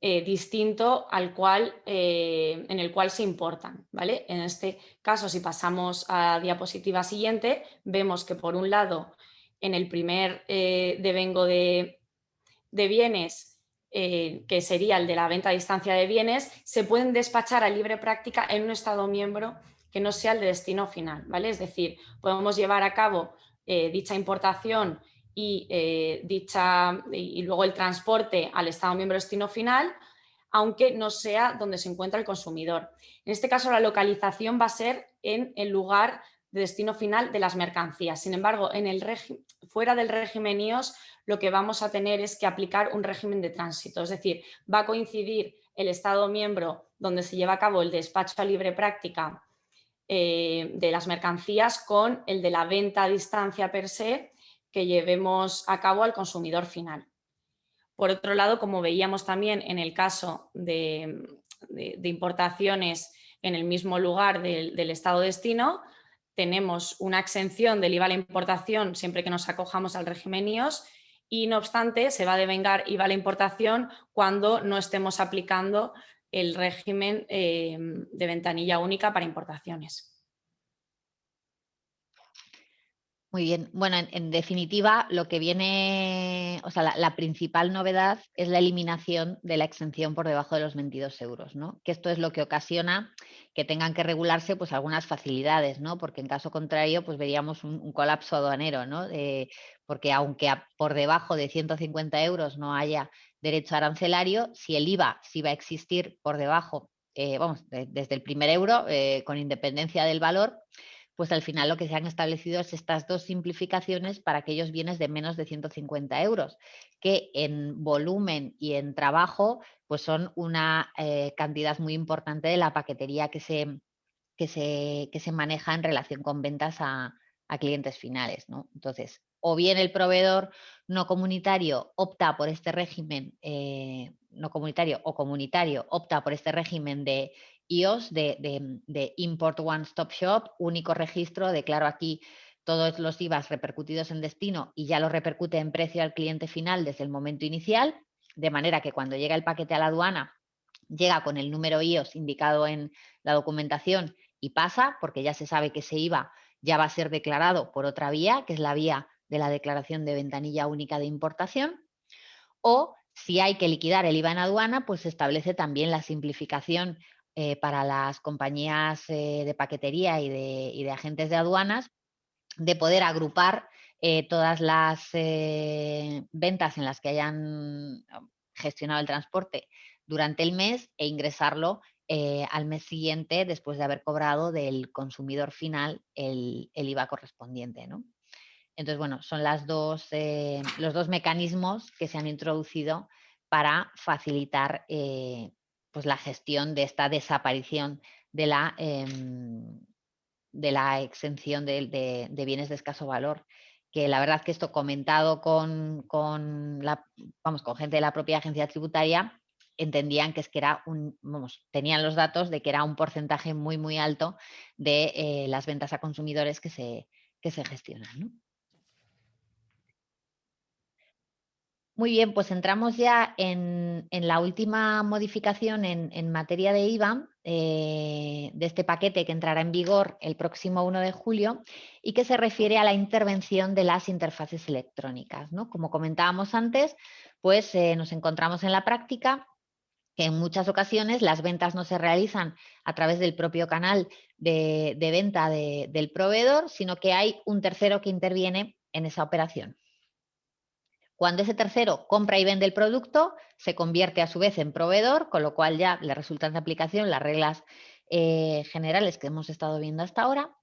distinto al cual, en el cual se importan, ¿vale? En este caso, si pasamos a diapositiva siguiente, vemos que por un lado, en el primer devengo de bienes, que sería el de la venta a distancia de bienes, se pueden despachar a libre práctica en un Estado miembro que no sea el de destino final, ¿vale? Es decir, podemos llevar a cabo dicha importación y luego el transporte al Estado miembro destino final, aunque no sea donde se encuentra el consumidor. En este caso, la localización va a ser en el lugar de destino final de las mercancías. Sin embargo, fuera del régimen IOS, lo que vamos a tener es que aplicar un régimen de tránsito, es decir, va a coincidir el Estado miembro donde se lleva a cabo el despacho a libre práctica de las mercancías con el de la venta a distancia per se que llevemos a cabo al consumidor final. Por otro lado, como veíamos también en el caso de importaciones en el mismo lugar del Estado destino, tenemos una exención del IVA a la importación siempre que nos acojamos al régimen IOS y, no obstante, se va a devengar IVA a la importación cuando no estemos aplicando el régimen de ventanilla única para importaciones. Muy bien. Bueno, en definitiva, lo que viene, o sea, la principal novedad es la eliminación de la exención por debajo de los 22 euros, ¿no? Que esto es lo que ocasiona que tengan que regularse pues algunas facilidades, ¿no? Porque en caso contrario, pues veríamos un colapso aduanero, ¿no? Porque aunque por debajo de 150 euros no haya derecho arancelario, si el IVA sí va a existir por debajo, desde el primer euro, con independencia del valor, pues al final lo que se han establecido es estas dos simplificaciones para aquellos bienes de menos de 150 euros, que en volumen y en trabajo pues son una cantidad muy importante de la paquetería que se maneja en relación con ventas a clientes finales, ¿no? Entonces, o bien el proveedor no comunitario opta por este régimen, no comunitario o comunitario opta por este régimen de IOS, de Import One Stop Shop, único registro, declaro aquí todos los IVAs repercutidos en destino y ya lo repercute en precio al cliente final desde el momento inicial, de manera que cuando llega el paquete a la aduana llega con el número IOS indicado en la documentación y pasa, porque ya se sabe que ese IVA ya va a ser declarado por otra vía, que es la vía de la declaración de ventanilla única de importación. O Si hay que liquidar el IVA en aduana, pues se establece también la simplificación para las compañías de paquetería y de agentes de aduanas de poder agrupar todas las ventas en las que hayan gestionado el transporte durante el mes e ingresarlo al mes siguiente después de haber cobrado del consumidor final el IVA correspondiente, ¿no? Entonces, bueno, son los dos mecanismos que se han introducido para facilitar pues la gestión de esta desaparición de la exención de bienes de escaso valor. Que la verdad que esto comentado con gente de la propia agencia tributaria, entendían que es que era tenían los datos de que era un porcentaje muy, muy alto de las ventas a consumidores que se gestionan, ¿no? Muy bien, pues entramos ya en la última modificación en materia de IVA de este paquete que entrará en vigor el próximo 1 de julio y que se refiere a la intervención de las interfaces electrónicas, ¿no? Como comentábamos antes, pues nos encontramos en la práctica que en muchas ocasiones las ventas no se realizan a través del propio canal de venta del proveedor, sino que hay un tercero que interviene en esa operación. Cuando ese tercero compra y vende el producto, se convierte a su vez en proveedor, con lo cual ya le resultan de aplicación las reglas generales que hemos estado viendo hasta ahora.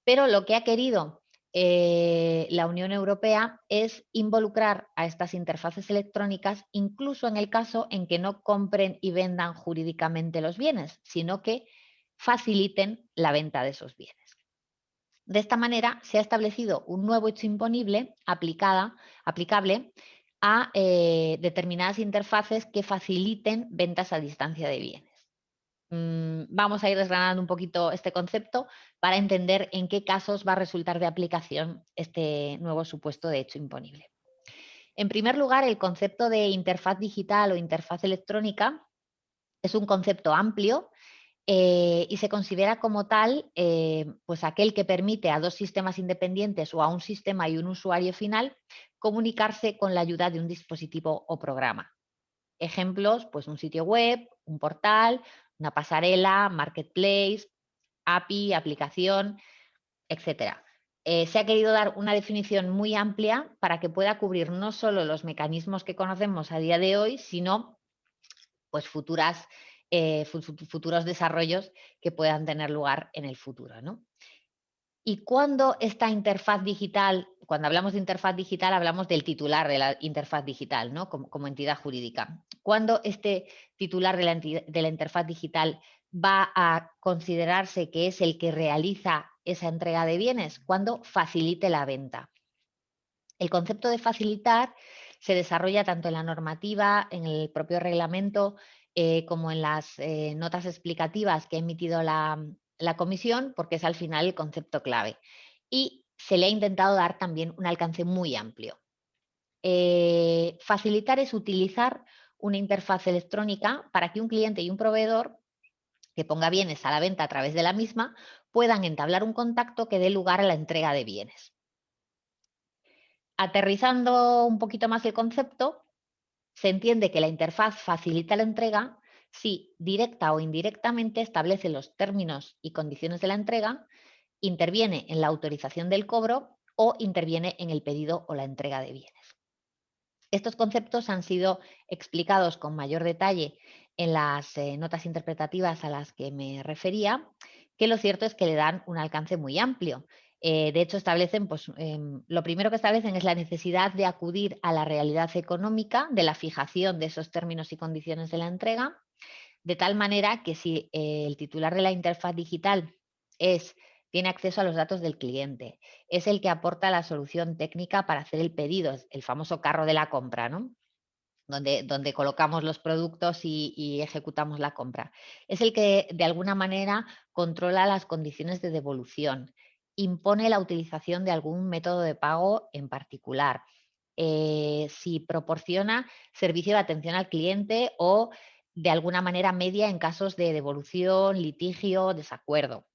Pero lo que ha querido la Unión Europea es involucrar a estas interfaces electrónicas, incluso en el caso en que no compren y vendan jurídicamente los bienes, sino que faciliten la venta de esos bienes. De esta manera, se ha establecido un nuevo hecho imponible aplicable a determinadas interfaces que faciliten ventas a distancia de bienes. Vamos a ir desgranando un poquito este concepto para entender en qué casos va a resultar de aplicación este nuevo supuesto de hecho imponible. En primer lugar, el concepto de interfaz digital o interfaz electrónica es un concepto amplio y se considera como tal pues aquel que permite a dos sistemas independientes o a un sistema y un usuario final comunicarse con la ayuda de un dispositivo o programa. Ejemplos, pues un sitio web, un portal, una pasarela, marketplace, API, aplicación, etc. Se ha querido dar una definición muy amplia para que pueda cubrir no solo los mecanismos que conocemos a día de hoy, sino pues futuros desarrollos que puedan tener lugar en el futuro, ¿no? Y cuando esta interfaz digital, cuando hablamos de interfaz digital, hablamos del titular de la interfaz digital, ¿no? Como entidad jurídica. Cuando este titular de la interfaz digital va a considerarse que es el que realiza esa entrega de bienes, cuando facilite la venta. El concepto de facilitar se desarrolla tanto en la normativa, en el propio reglamento, como en las notas explicativas que ha emitido la comisión, porque es al final el concepto clave. Y se le ha intentado dar también un alcance muy amplio. Facilitar es utilizar una interfaz electrónica para que un cliente y un proveedor que ponga bienes a la venta a través de la misma puedan entablar un contacto que dé lugar a la entrega de bienes. Aterrizando un poquito más el concepto, se entiende que la interfaz facilita la entrega si directa o indirectamente establece los términos y condiciones de la entrega, interviene en la autorización del cobro o interviene en el pedido o la entrega de bienes. Estos conceptos han sido explicados con mayor detalle en las notas interpretativas a las que me refería, que lo cierto es que le dan un alcance muy amplio. De hecho, establecen, pues, lo primero que establecen es la necesidad de acudir a la realidad económica de la fijación de esos términos y condiciones de la entrega, de tal manera que si el titular de la interfaz digital tiene acceso a los datos del cliente, es el que aporta la solución técnica para hacer el pedido, el famoso carro de la compra, ¿no? Donde colocamos los productos y ejecutamos la compra. Es el que de alguna manera controla las condiciones de devolución, impone la utilización de algún método de pago en particular, si proporciona servicio de atención al cliente o de alguna manera media en casos de devolución, litigio, desacuerdo.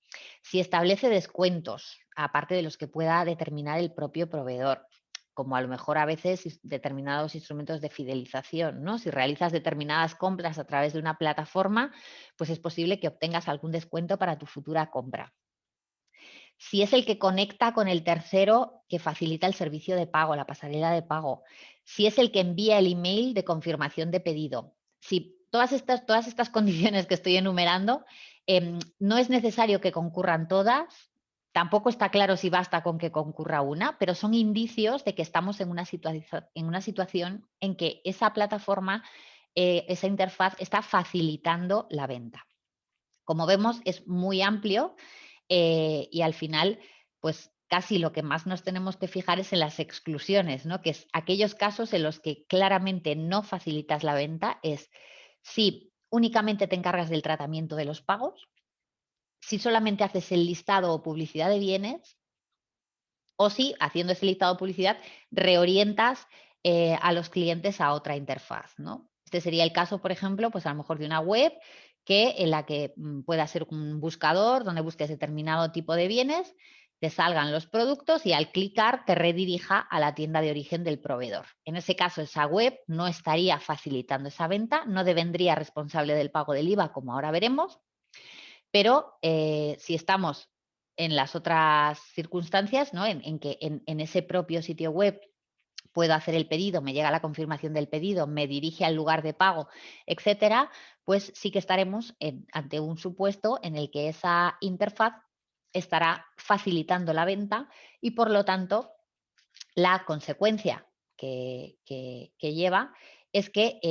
Si establece descuentos, aparte de los que pueda determinar el propio proveedor. como a lo mejor a veces determinados instrumentos de fidelización, ¿no? Si realizas determinadas compras a través de una plataforma, pues es posible que obtengas algún descuento para tu futura compra. Si es el que conecta con el tercero que facilita el servicio de pago, la pasarela de pago. Si es el que envía el email de confirmación de pedido. Si todas estas condiciones que estoy enumerando, no es necesario que concurran todas. Tampoco está claro si basta con que concurra una, pero son indicios de que estamos en una situación en que esa plataforma, esa interfaz está facilitando la venta. Como vemos, es muy amplio y al final, pues casi lo que más nos tenemos que fijar es en las exclusiones, ¿no? Que es aquellos casos en los que claramente no facilitas la venta, es si únicamente te encargas del tratamiento de los pagos, si solamente haces el listado o publicidad de bienes, o si haciendo ese listado o publicidad reorientas a los clientes a otra interfaz, ¿no? Este sería el caso, por ejemplo, pues a lo mejor de una web en la que pueda ser un buscador donde busques determinado tipo de bienes, te salgan los productos y al clicar te redirija a la tienda de origen del proveedor. En ese caso, esa web no estaría facilitando esa venta, no devendría responsable del pago del IVA, como ahora veremos, pero si estamos en las otras circunstancias, ¿no? en que en ese propio sitio web puedo hacer el pedido, me llega la confirmación del pedido, me dirige al lugar de pago, etcétera, pues sí que estaremos ante un supuesto en el que esa interfaz estará facilitando la venta y por lo tanto la consecuencia que lleva es que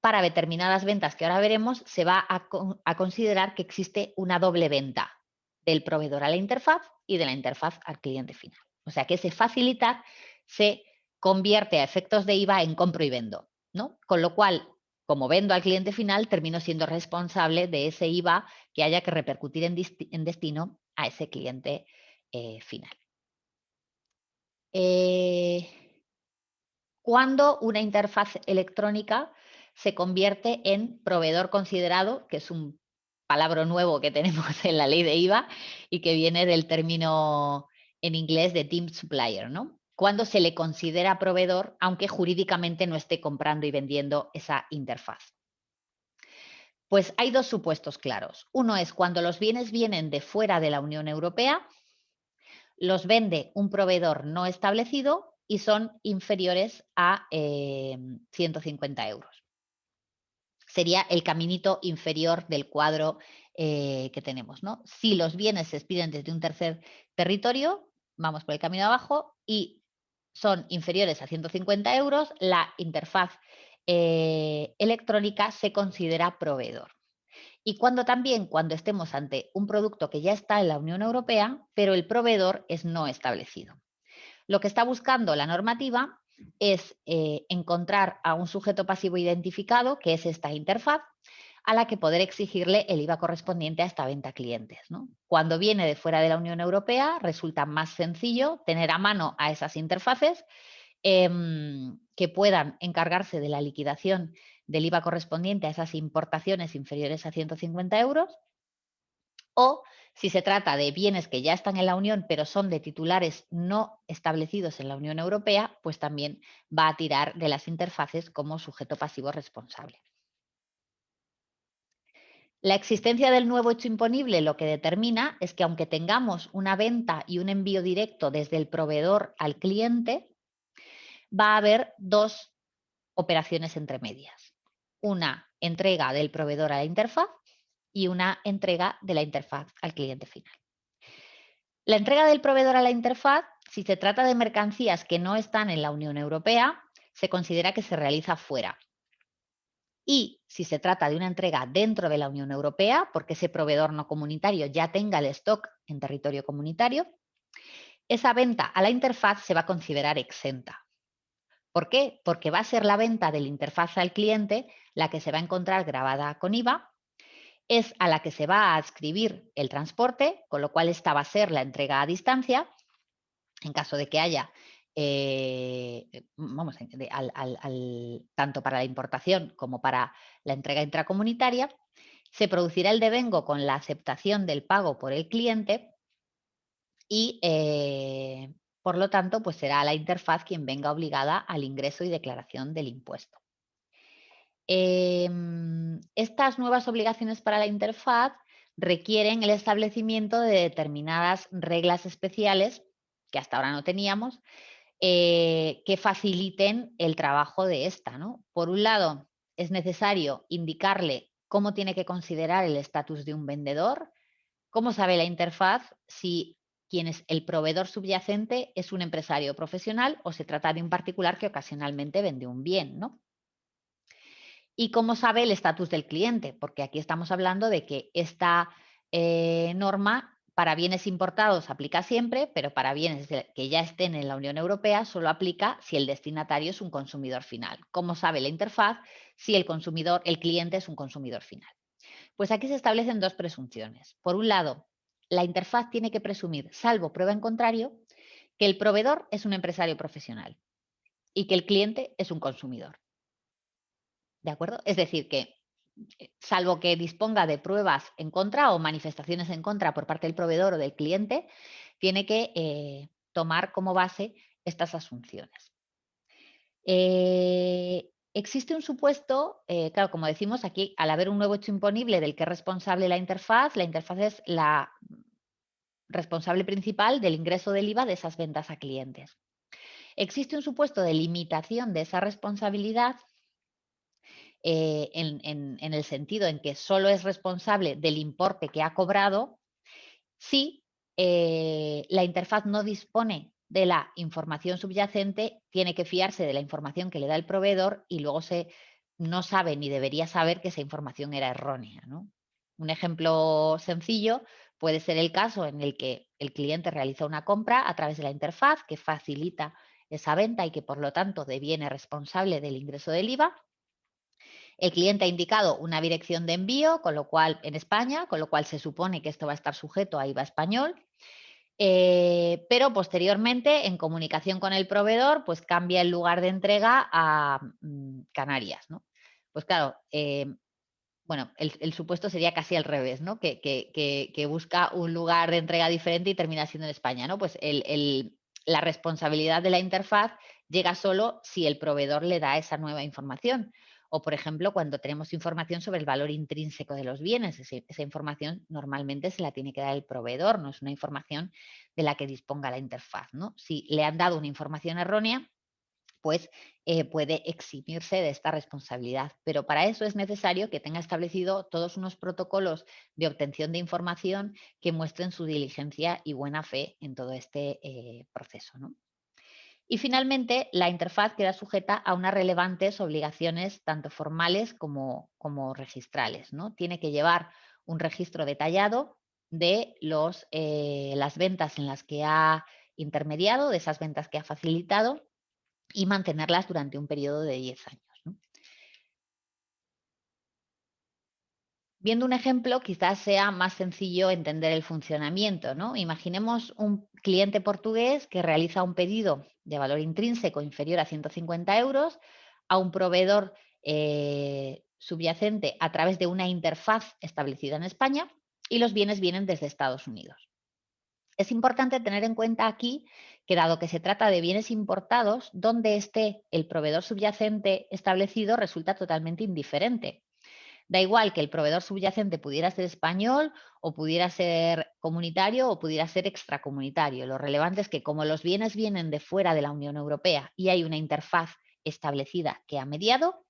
para determinadas ventas que ahora veremos se va a considerar que existe una doble venta del proveedor a la interfaz y de la interfaz al cliente final. O sea que ese facilitar se convierte a efectos de IVA en compro y vendo, ¿no? Con lo cual, como vendo al cliente final, termino siendo responsable de ese IVA que haya que repercutir en destino a ese cliente final. Cuando una interfaz electrónica se convierte en proveedor considerado, que es un palabra nuevo que tenemos en la ley de IVA y que viene del término en inglés de deemed supplier, ¿no? Cuando se le considera proveedor, aunque jurídicamente no esté comprando y vendiendo esa interfaz. Pues hay dos supuestos claros. Uno es cuando los bienes vienen de fuera de la Unión Europea, los vende un proveedor no establecido y son inferiores a 150 euros. Sería el caminito inferior del cuadro que tenemos, ¿no? Si los bienes se expiden desde un tercer territorio, vamos por el camino abajo y son inferiores a 150 euros, la interfaz electrónica se considera proveedor. Y cuando estemos ante un producto que ya está en la Unión Europea, pero el proveedor es no establecido. Lo que está buscando la normativa es encontrar a un sujeto pasivo identificado, que es esta interfaz, a la que poder exigirle el IVA correspondiente a esta venta a clientes, ¿no? Cuando viene de fuera de la Unión Europea, resulta más sencillo tener a mano a esas interfaces que puedan encargarse de la liquidación del IVA correspondiente a esas importaciones inferiores a 150 euros, o si se trata de bienes que ya están en la Unión, pero son de titulares no establecidos en la Unión Europea, pues también va a tirar de las interfaces como sujeto pasivo responsable. La existencia del nuevo hecho imponible lo que determina es que aunque tengamos una venta y un envío directo desde el proveedor al cliente, va a haber dos operaciones entre medias. Una entrega del proveedor a la interfaz y una entrega de la interfaz al cliente final. La entrega del proveedor a la interfaz, si se trata de mercancías que no están en la Unión Europea, se considera que se realiza fuera. Y si se trata de una entrega dentro de la Unión Europea, porque ese proveedor no comunitario ya tenga el stock en territorio comunitario, esa venta a la interfaz se va a considerar exenta. ¿Por qué? Porque va a ser la venta de la interfaz al cliente la que se va a encontrar grabada con IVA, es a la que se va a adscribir el transporte, con lo cual esta va a ser la entrega a distancia, en caso de que haya, tanto para la importación como para la entrega intracomunitaria, se producirá el devengo con la aceptación del pago por el cliente y Por lo tanto, pues será la interfaz quien venga obligada al ingreso y declaración del impuesto. Estas nuevas obligaciones para la interfaz requieren el establecimiento de determinadas reglas especiales que hasta ahora no teníamos, que faciliten el trabajo de esta, ¿no? Por un lado, es necesario indicarle cómo tiene que considerar el estatus de un vendedor, cómo sabe la interfaz si quien es el proveedor subyacente es un empresario profesional o se trata de un particular que ocasionalmente vende un bien, ¿no? Y cómo sabe el estatus del cliente, porque aquí estamos hablando de que esta norma para bienes importados aplica siempre, pero para bienes que ya estén en la Unión Europea solo aplica si el destinatario es un consumidor final. ¿Cómo sabe la interfaz si el consumidor, el cliente es un consumidor final? Pues aquí se establecen dos presunciones. Por un lado, la interfaz tiene que presumir, salvo prueba en contrario, que el proveedor es un empresario profesional y que el cliente es un consumidor. ¿De acuerdo? Es decir, que salvo que disponga de pruebas en contra o manifestaciones en contra por parte del proveedor o del cliente, tiene que tomar como base estas asunciones. Existe un supuesto, claro, como decimos aquí, al haber un nuevo hecho imponible del que es responsable la interfaz es la responsable principal del ingreso del IVA de esas ventas a clientes. Existe un supuesto de limitación de esa responsabilidad en el sentido en que solo es responsable del importe que ha cobrado si la interfaz no dispone de la información subyacente, tiene que fiarse de la información que le da el proveedor y luego no sabe ni debería saber que esa información era errónea, ¿no? Un ejemplo sencillo puede ser el caso en el que el cliente realiza una compra a través de la interfaz que facilita esa venta y que por lo tanto deviene responsable del ingreso del IVA. El cliente ha indicado una dirección de envío, con lo cual en España, con lo cual se supone que esto va a estar sujeto a IVA español, pero posteriormente, en comunicación con el proveedor, pues cambia el lugar de entrega a Canarias, ¿no? Pues claro, bueno, el supuesto sería casi al revés, ¿no? Que busca un lugar de entrega diferente y termina siendo en España, ¿no? Pues la responsabilidad de la interfaz llega solo si el proveedor le da esa nueva información. O, por ejemplo, cuando tenemos información sobre el valor intrínseco de los bienes, esa información normalmente se la tiene que dar el proveedor, no es una información de la que disponga la interfaz, ¿no? Si le han dado una información errónea, pues puede eximirse de esta responsabilidad. Pero para eso es necesario que tenga establecido todos unos protocolos de obtención de información que muestren su diligencia y buena fe en todo este proceso, ¿no? Y finalmente, la interfaz queda sujeta a unas relevantes obligaciones tanto formales como registrales, ¿no? Tiene que llevar un registro detallado de las ventas en las que ha intermediado, de esas ventas que ha facilitado, y mantenerlas durante un periodo de 10 años, ¿no? Viendo un ejemplo, quizás sea más sencillo entender el funcionamiento, ¿no? Imaginemos un cliente portugués que realiza un pedido de valor intrínseco inferior a 150 euros a un proveedor subyacente a través de una interfaz establecida en España y los bienes vienen desde Estados Unidos. Es importante tener en cuenta aquí que dado que se trata de bienes importados, donde esté el proveedor subyacente establecido resulta totalmente indiferente. Da igual que el proveedor subyacente pudiera ser español o pudiera ser comunitario o pudiera ser extracomunitario. Lo relevante es que como los bienes vienen de fuera de la Unión Europea y hay una interfaz establecida que ha mediado,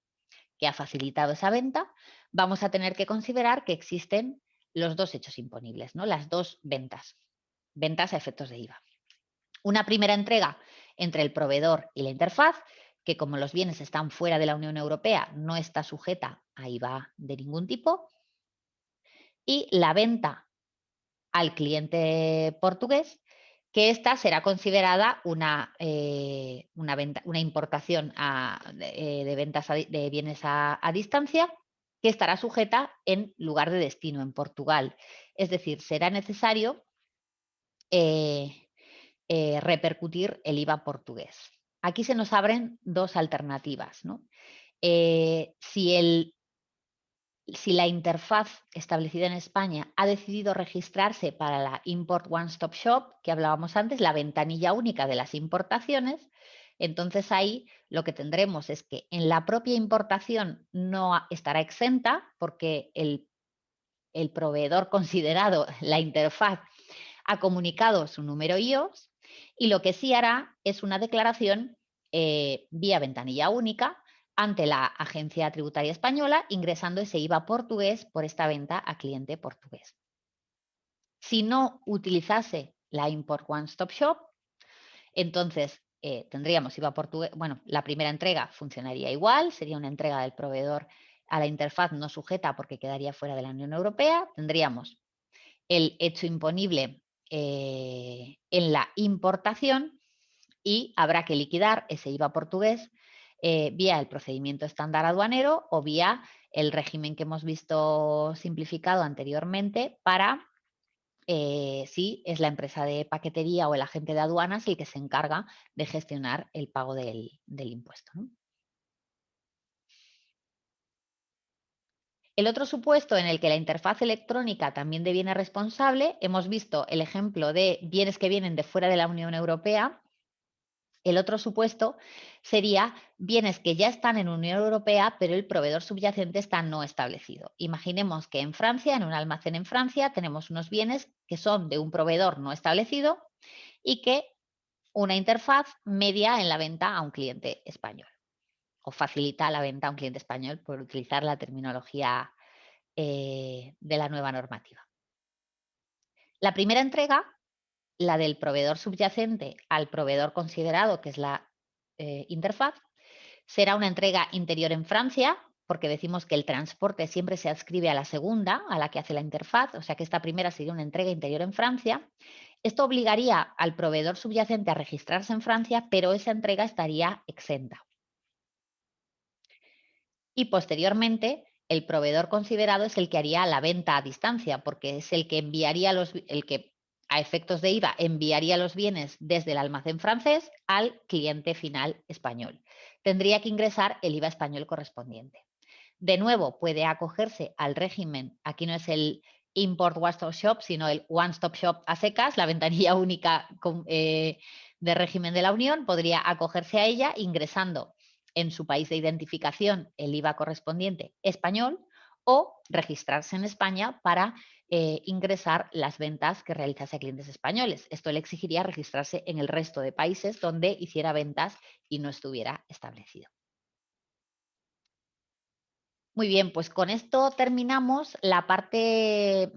que ha facilitado esa venta, vamos a tener que considerar que existen los dos hechos imponibles, ¿no? Las dos ventas a efectos de IVA. Una primera entrega entre el proveedor y la interfaz, que como los bienes están fuera de la Unión Europea, no está sujeta a IVA de ningún tipo. Y la venta al cliente portugués, que esta será considerada una importación de ventas de bienes a distancia, que estará sujeta en lugar de destino, en Portugal. Es decir, será necesario repercutir el IVA portugués. Aquí se nos abren dos alternativas, ¿no? Si si la interfaz establecida en España ha decidido registrarse para la Import One Stop Shop, que hablábamos antes, la ventanilla única de las importaciones, entonces ahí lo que tendremos es que en la propia importación no estará exenta porque el proveedor considerado, la interfaz, ha comunicado su número IOS y lo que sí hará es una declaración vía ventanilla única ante la Agencia Tributaria Española, ingresando ese IVA portugués por esta venta a cliente portugués. Si no utilizase la Import One Stop Shop, entonces tendríamos IVA portugués, bueno, la primera entrega funcionaría igual, sería una entrega del proveedor a la interfaz no sujeta porque quedaría fuera de la Unión Europea, tendríamos el hecho imponible en la importación y habrá que liquidar ese IVA portugués vía el procedimiento estándar aduanero o vía el régimen que hemos visto simplificado anteriormente para si es la empresa de paquetería o el agente de aduanas el que se encarga de gestionar el pago del impuesto, ¿no? El otro supuesto en el que la interfaz electrónica también deviene responsable, hemos visto el ejemplo de bienes que vienen de fuera de la Unión Europea. El otro supuesto sería bienes que ya están en Unión Europea, pero el proveedor subyacente está no establecido. Imaginemos que en Francia, en un almacén en Francia, tenemos unos bienes que son de un proveedor no establecido y que una interfaz media en la venta a un cliente español o facilita la venta a un cliente español por utilizar la terminología de la nueva normativa. La primera entrega, la del proveedor subyacente al proveedor considerado, que es la interfaz, será una entrega interior en Francia, porque decimos que el transporte siempre se adscribe a la segunda, a la que hace la interfaz, o sea que esta primera sería una entrega interior en Francia. Esto obligaría al proveedor subyacente a registrarse en Francia, pero esa entrega estaría exenta. Y posteriormente, el proveedor considerado es el que haría la venta a distancia, porque es el que enviaría el que a efectos de IVA enviaría los bienes desde el almacén francés al cliente final español. Tendría que ingresar el IVA español correspondiente. De nuevo, puede acogerse al régimen, aquí no es el Import One Stop Shop, sino el One Stop Shop a secas, la ventanilla única de régimen de la Unión, podría acogerse a ella ingresando en su país de identificación el IVA correspondiente español o registrarse en España para ingresar las ventas que realizase a clientes españoles. Esto le exigiría registrarse en el resto de países donde hiciera ventas y no estuviera establecido. Muy bien, pues con esto terminamos la parte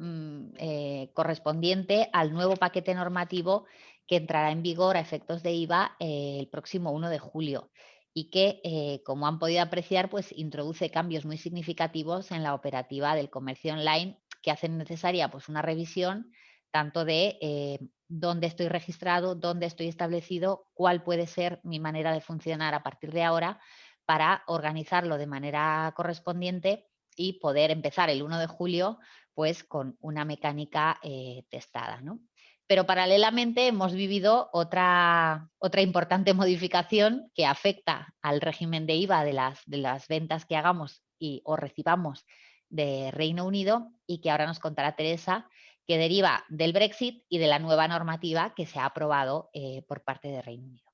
correspondiente al nuevo paquete normativo que entrará en vigor a efectos de IVA el próximo 1 de julio y que, como han podido apreciar, pues introduce cambios muy significativos en la operativa del comercio online que hacen necesaria pues, una revisión tanto de dónde estoy registrado, dónde estoy establecido, cuál puede ser mi manera de funcionar a partir de ahora para organizarlo de manera correspondiente y poder empezar el 1 de julio pues con una mecánica testada, ¿no? Pero paralelamente hemos vivido otra importante modificación que afecta al régimen de IVA de las ventas que hagamos o recibamos de Reino Unido y que ahora nos contará Teresa, que deriva del Brexit y de la nueva normativa que se ha aprobado por parte de Reino Unido.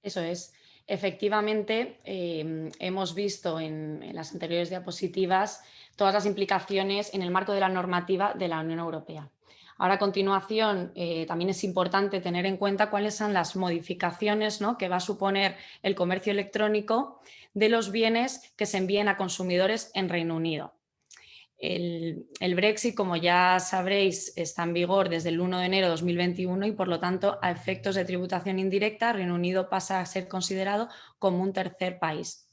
Eso es. Efectivamente, hemos visto en las anteriores diapositivas todas las implicaciones en el marco de la normativa de la Unión Europea. Ahora, a continuación, también es importante tener en cuenta cuáles son las modificaciones, ¿no?, que va a suponer el comercio electrónico de los bienes que se envíen a consumidores en Reino Unido. El Brexit, como ya sabréis, está en vigor desde el 1 de enero de 2021 y, por lo tanto, a efectos de tributación indirecta, Reino Unido pasa a ser considerado como un tercer país.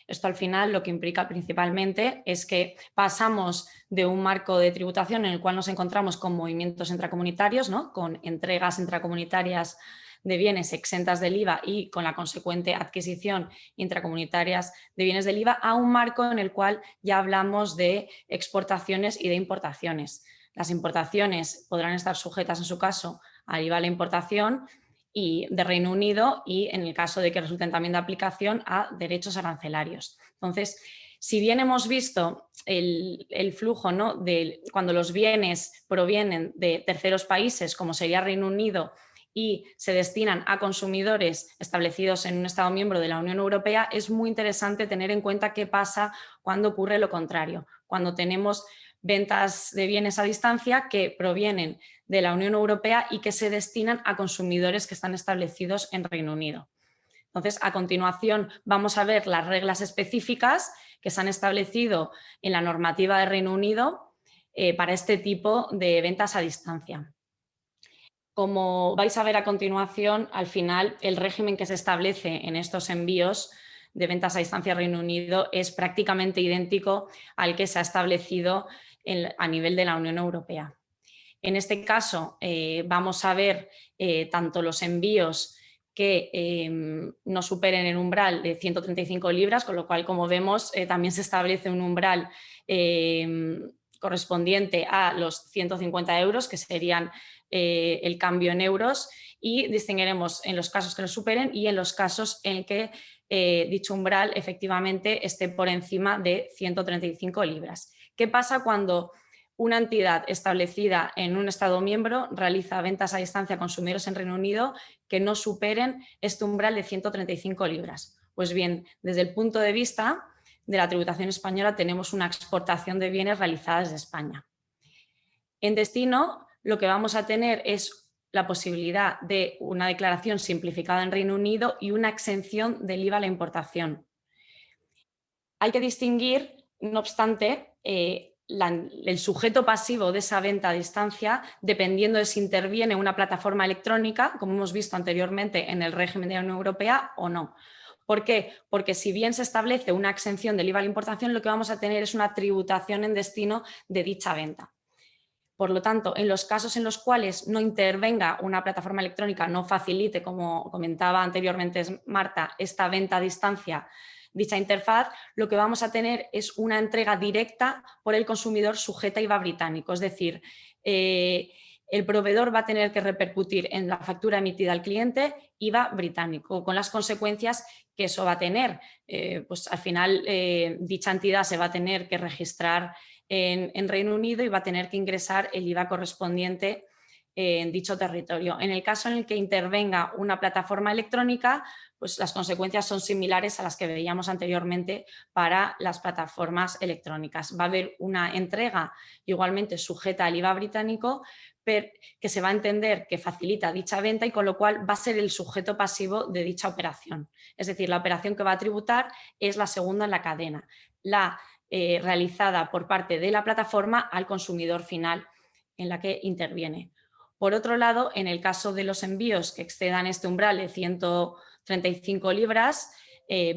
Esto, al final, lo que implica principalmente es que pasamos de un marco de tributación en el cual nos encontramos con movimientos intracomunitarios, ¿no?, con entregas intracomunitarias de bienes exentas del IVA y con la consecuente adquisición intracomunitarias de bienes del IVA, a un marco en el cual ya hablamos de exportaciones y de importaciones. Las importaciones podrán estar sujetas, en su caso, al IVA de la importación y de Reino Unido y, en el caso de que resulten también de aplicación, a derechos arancelarios. Entonces, Si bien hemos visto el flujo, ¿no?, de cuando los bienes provienen de terceros países, como sería Reino Unido, y se destinan a consumidores establecidos en un Estado miembro de la Unión Europea, es muy interesante tener en cuenta qué pasa cuando ocurre lo contrario, cuando tenemos ventas de bienes a distancia que provienen de la Unión Europea y que se destinan a consumidores que están establecidos en Reino Unido. Entonces, a continuación, vamos a ver las reglas específicas que se han establecido en la normativa de Reino Unido para este tipo de ventas a distancia. Como vais a ver a continuación, al final, el régimen que se establece en estos envíos de ventas a distancia a Reino Unido es prácticamente idéntico al que se ha establecido a nivel de la Unión Europea. En este caso, vamos a ver tanto los envíos que no superen el umbral de 135 libras, con lo cual, como vemos, también se establece un umbral correspondiente a los 150 euros, que serían el cambio en euros, y distinguiremos en los casos que lo superen y en los casos en que dicho umbral efectivamente esté por encima de 135 libras. ¿Qué pasa cuando una entidad establecida en un Estado miembro realiza ventas a distancia a consumidores en Reino Unido que no superen este umbral de 135 libras? Pues bien, desde el punto de vista de la tributación española tenemos una exportación de bienes realizadas de España. En destino, lo que vamos a tener es la posibilidad de una declaración simplificada en Reino Unido y una exención del IVA a la importación. Hay que distinguir, no obstante, el sujeto pasivo de esa venta a distancia, dependiendo de si interviene una plataforma electrónica, como hemos visto anteriormente en el régimen de la Unión Europea, o no. ¿Por qué? Porque si bien se establece una exención del IVA a la importación, lo que vamos a tener es una tributación en destino de dicha venta. Por lo tanto, en los casos en los cuales no intervenga una plataforma electrónica, no facilite, como comentaba anteriormente Marta, esta venta a distancia, dicha interfaz, lo que vamos a tener es una entrega directa por el consumidor sujeta a IVA británico. Es decir, el proveedor va a tener que repercutir en la factura emitida al cliente IVA británico, con las consecuencias que eso va a tener. Pues al final, dicha entidad se va a tener que registrar en Reino Unido y va a tener que ingresar el IVA correspondiente en dicho territorio. En el caso en el que intervenga una plataforma electrónica, pues las consecuencias son similares a las que veíamos anteriormente para las plataformas electrónicas. Va a haber una entrega igualmente sujeta al IVA británico, pero que se va a entender que facilita dicha venta y con lo cual va a ser el sujeto pasivo de dicha operación. Es decir, la operación que va a tributar es la segunda en la cadena, la realizada por parte de la plataforma al consumidor final en la que interviene. Por otro lado, en el caso de los envíos que excedan este umbral de 135 libras,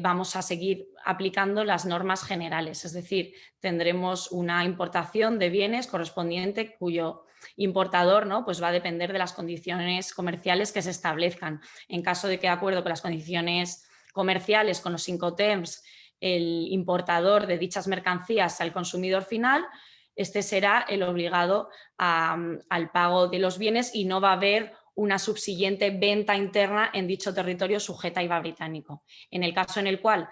vamos a seguir aplicando las normas generales, es decir, tendremos una importación de bienes correspondiente cuyo importador, ¿no?, pues va a depender de las condiciones comerciales que se establezcan. En caso de que, de acuerdo con las condiciones comerciales, con los Incoterms, el importador de dichas mercancías al consumidor final, este será el obligado al pago de los bienes y no va a haber una subsiguiente venta interna en dicho territorio sujeta a IVA británico. En el caso en el cual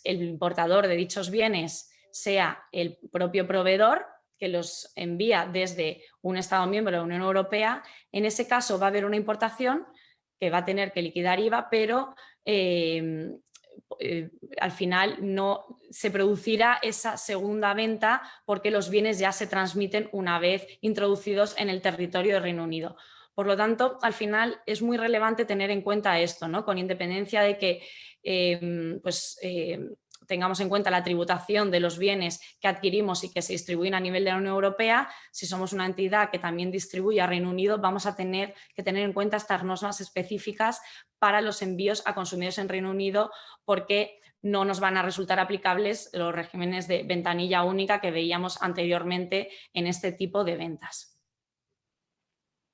el importador de dichos bienes sea el propio proveedor que los envía desde un Estado miembro de la Unión Europea, en ese caso va a haber una importación que va a tener que liquidar IVA, pero al final no se producirá esa segunda venta porque los bienes ya se transmiten una vez introducidos en el territorio del Reino Unido. Por lo tanto, al final es muy relevante tener en cuenta esto, ¿no?, con independencia de que tengamos en cuenta la tributación de los bienes que adquirimos y que se distribuyen a nivel de la Unión Europea. Si somos una entidad que también distribuye a Reino Unido, vamos a tener que tener en cuenta estas normas específicas para los envíos a consumidores en Reino Unido, porque no nos van a resultar aplicables los regímenes de ventanilla única que veíamos anteriormente en este tipo de ventas.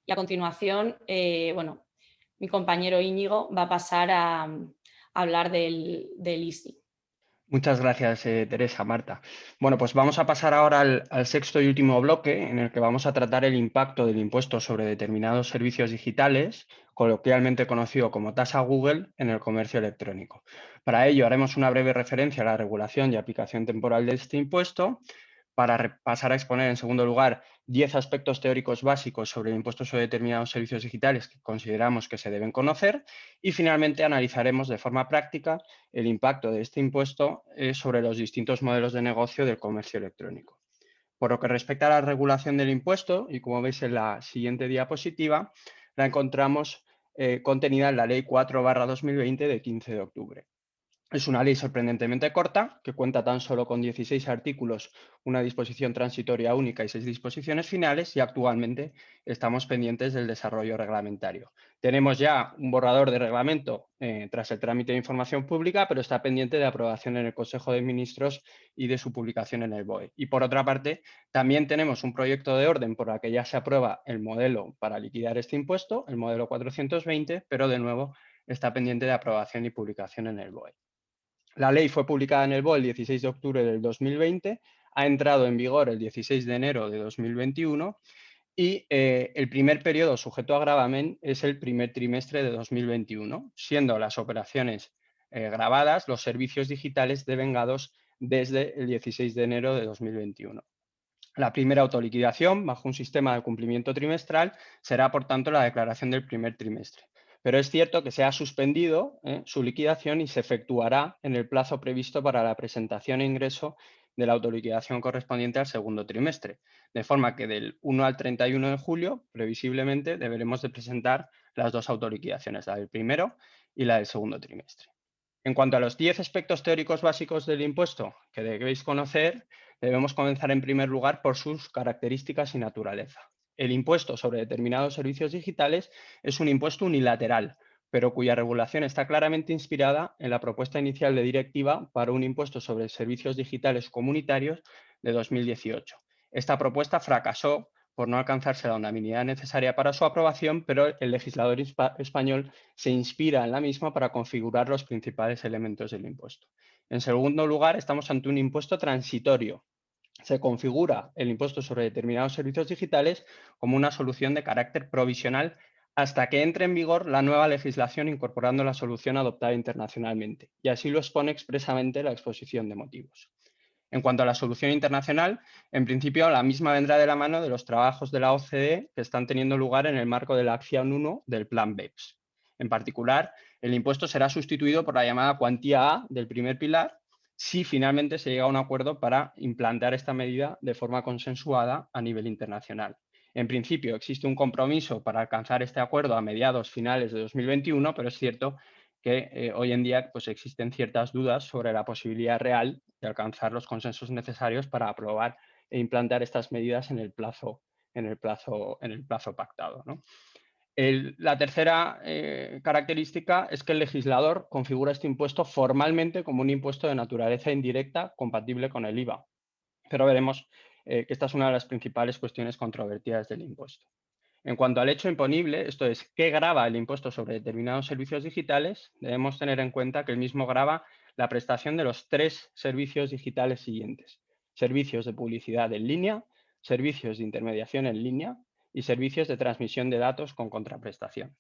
Y a continuación, mi compañero Íñigo va a pasar a hablar del ISDI. Muchas gracias, Teresa, Marta. Bueno, pues vamos a pasar ahora al sexto y último bloque, en el que vamos a tratar el impacto del impuesto sobre determinados servicios digitales, coloquialmente conocido como tasa Google, en el comercio electrónico. Para ello, haremos una breve referencia a la regulación y aplicación temporal de este impuesto, para pasar a exponer, en segundo lugar, 10 aspectos teóricos básicos sobre el impuesto sobre determinados servicios digitales que consideramos que se deben conocer, y finalmente analizaremos de forma práctica el impacto de este impuesto sobre los distintos modelos de negocio del comercio electrónico. Por lo que respecta a la regulación del impuesto, y como veis en la siguiente diapositiva, la encontramos contenida en la Ley 4/2020 de 15 de octubre. Es una ley sorprendentemente corta, que cuenta tan solo con 16 artículos, una disposición transitoria única y 6 disposiciones finales, y actualmente estamos pendientes del desarrollo reglamentario. Tenemos ya un borrador de reglamento tras el trámite de información pública, pero está pendiente de aprobación en el Consejo de Ministros y de su publicación en el BOE. Y por otra parte, también tenemos un proyecto de orden por el que ya se aprueba el modelo para liquidar este impuesto, el modelo 420, pero de nuevo está pendiente de aprobación y publicación en el BOE. La ley fue publicada en el BOE el 16 de octubre del 2020, ha entrado en vigor el 16 de enero de 2021 y el primer periodo sujeto a gravamen es el primer trimestre de 2021, siendo las operaciones gravadas los servicios digitales devengados desde el 16 de enero de 2021. La primera autoliquidación, bajo un sistema de cumplimiento trimestral, será, por tanto, la declaración del primer trimestre. Pero es cierto que se ha suspendido su liquidación y se efectuará en el plazo previsto para la presentación e ingreso de la autoliquidación correspondiente al segundo trimestre. De forma que del 1 al 31 de julio, previsiblemente, deberemos de presentar las dos autoliquidaciones, la del primero y la del segundo trimestre. En cuanto a los 10 aspectos teóricos básicos del impuesto que debéis conocer, debemos comenzar en primer lugar por sus características y naturaleza. El impuesto sobre determinados servicios digitales es un impuesto unilateral, pero cuya regulación está claramente inspirada en la propuesta inicial de directiva para un impuesto sobre servicios digitales comunitarios de 2018. Esta propuesta fracasó por no alcanzarse la unanimidad necesaria para su aprobación, pero el legislador español se inspira en la misma para configurar los principales elementos del impuesto. En segundo lugar, estamos ante un impuesto transitorio. Se configura el impuesto sobre determinados servicios digitales como una solución de carácter provisional hasta que entre en vigor la nueva legislación incorporando la solución adoptada internacionalmente, y así lo expone expresamente la exposición de motivos. En cuanto a la solución internacional, en principio la misma vendrá de la mano de los trabajos de la OCDE que están teniendo lugar en el marco de la acción 1 del Plan BEPS. En particular, el impuesto será sustituido por la llamada cuantía A del primer pilar si finalmente se llega a un acuerdo para implantar esta medida de forma consensuada a nivel internacional. En principio, existe un compromiso para alcanzar este acuerdo a mediados finales de 2021, pero es cierto que hoy en día pues, existen ciertas dudas sobre la posibilidad real de alcanzar los consensos necesarios para aprobar e implantar estas medidas en el plazo pactado, ¿no? La tercera característica es que el legislador configura este impuesto formalmente como un impuesto de naturaleza indirecta compatible con el IVA. Pero veremos que esta es una de las principales cuestiones controvertidas del impuesto. En cuanto al hecho imponible, esto es, ¿qué grava el impuesto sobre determinados servicios digitales? Debemos tener en cuenta que el mismo grava la prestación de los 3 servicios digitales siguientes: servicios de publicidad en línea, servicios de intermediación en línea y servicios de transmisión de datos con contraprestación.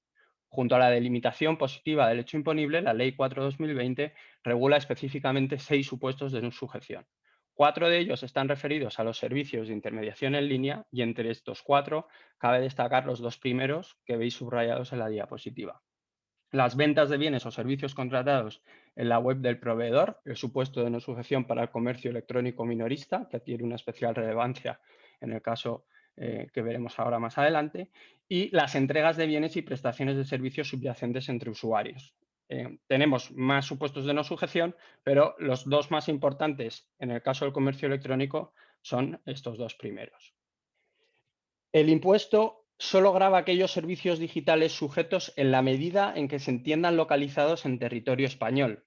Junto a la delimitación positiva del hecho imponible, la Ley 4/2020 regula específicamente 6 supuestos de no sujeción. 4 de ellos están referidos a los servicios de intermediación en línea, y entre estos 4 cabe destacar los 2 primeros que veis subrayados en la diapositiva. Las ventas de bienes o servicios contratados en la web del proveedor, el supuesto de no sujeción para el comercio electrónico minorista, que adquiere una especial relevancia en el caso que veremos ahora más adelante, y las entregas de bienes y prestaciones de servicios subyacentes entre usuarios. Tenemos más supuestos de no sujeción, pero los 2 más importantes en el caso del comercio electrónico son estos 2 primeros. El impuesto solo grava aquellos servicios digitales sujetos en la medida en que se entiendan localizados en territorio español.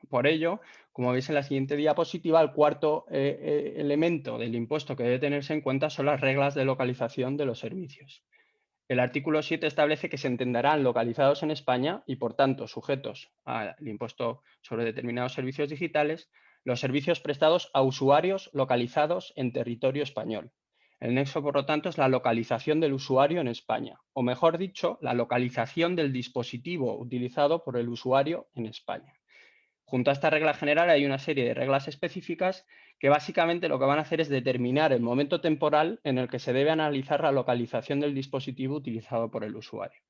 Por ello, como veis en la siguiente diapositiva, el cuarto elemento del impuesto que debe tenerse en cuenta son las reglas de localización de los servicios. El artículo 7 establece que se entenderán localizados en España y, por tanto, sujetos al impuesto sobre determinados servicios digitales los servicios prestados a usuarios localizados en territorio español. El nexo, por lo tanto, es la localización del usuario en España, o mejor dicho, la localización del dispositivo utilizado por el usuario en España. Junto a esta regla general hay una serie de reglas específicas que básicamente lo que van a hacer es determinar el momento temporal en el que se debe analizar la localización del dispositivo utilizado por el usuario.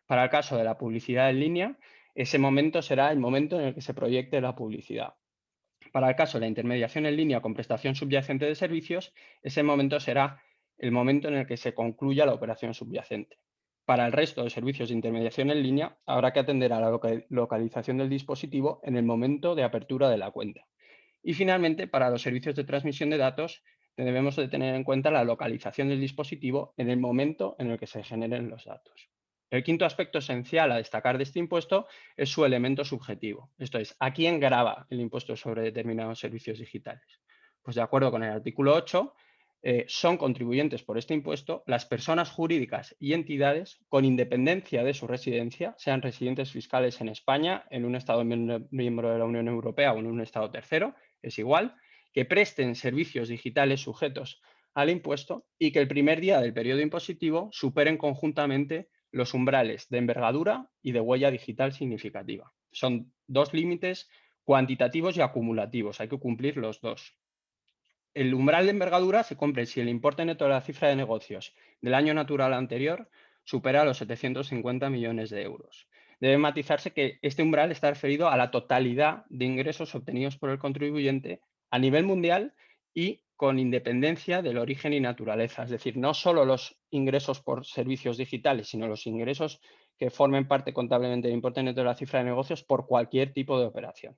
Para el caso de la publicidad en línea, ese momento será el momento en el que se proyecte la publicidad. Para el caso de la intermediación en línea con prestación subyacente de servicios, ese momento será el momento en el que se concluya la operación subyacente. Para el resto de servicios de intermediación en línea, habrá que atender a la localización del dispositivo en el momento de apertura de la cuenta. Y finalmente, para los servicios de transmisión de datos, debemos de tener en cuenta la localización del dispositivo en el momento en el que se generen los datos. El quinto aspecto esencial a destacar de este impuesto es su elemento subjetivo, esto es, ¿a quién grava el impuesto sobre determinados servicios digitales? Pues de acuerdo con el artículo 8, son contribuyentes por este impuesto las personas jurídicas y entidades con independencia de su residencia, sean residentes fiscales en España, en un Estado miembro de la Unión Europea o en un Estado tercero, es igual, que presten servicios digitales sujetos al impuesto y que el primer día del periodo impositivo superen conjuntamente los umbrales de envergadura y de huella digital significativa. Son dos límites cuantitativos y acumulativos, hay que cumplir los dos. El umbral de envergadura se cumple si el importe neto de la cifra de negocios del año natural anterior supera los 750 millones de euros. Debe matizarse que este umbral está referido a la totalidad de ingresos obtenidos por el contribuyente a nivel mundial y con independencia del origen y naturaleza. Es decir, no solo los ingresos por servicios digitales, sino los ingresos que formen parte contablemente del importe neto de la cifra de negocios por cualquier tipo de operación.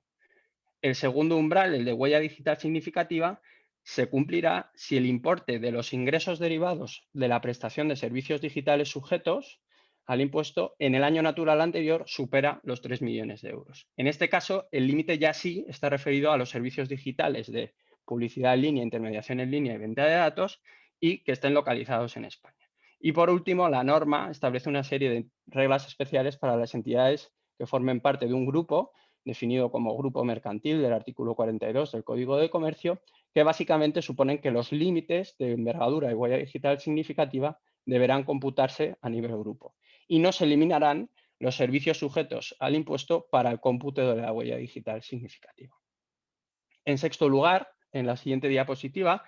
El segundo umbral, el de huella digital significativa, se cumplirá si el importe de los ingresos derivados de la prestación de servicios digitales sujetos al impuesto en el año natural anterior supera los 3 millones de euros. En este caso, el límite ya sí está referido a los servicios digitales de publicidad en línea, intermediación en línea y venta de datos y que estén localizados en España. Y por último, la norma establece una serie de reglas especiales para las entidades que formen parte de un grupo definido como grupo mercantil del artículo 42 del Código de Comercio, que básicamente suponen que los límites de envergadura y huella digital significativa deberán computarse a nivel grupo y no se eliminarán los servicios sujetos al impuesto para el cómputo de la huella digital significativa. En sexto lugar, en la siguiente diapositiva,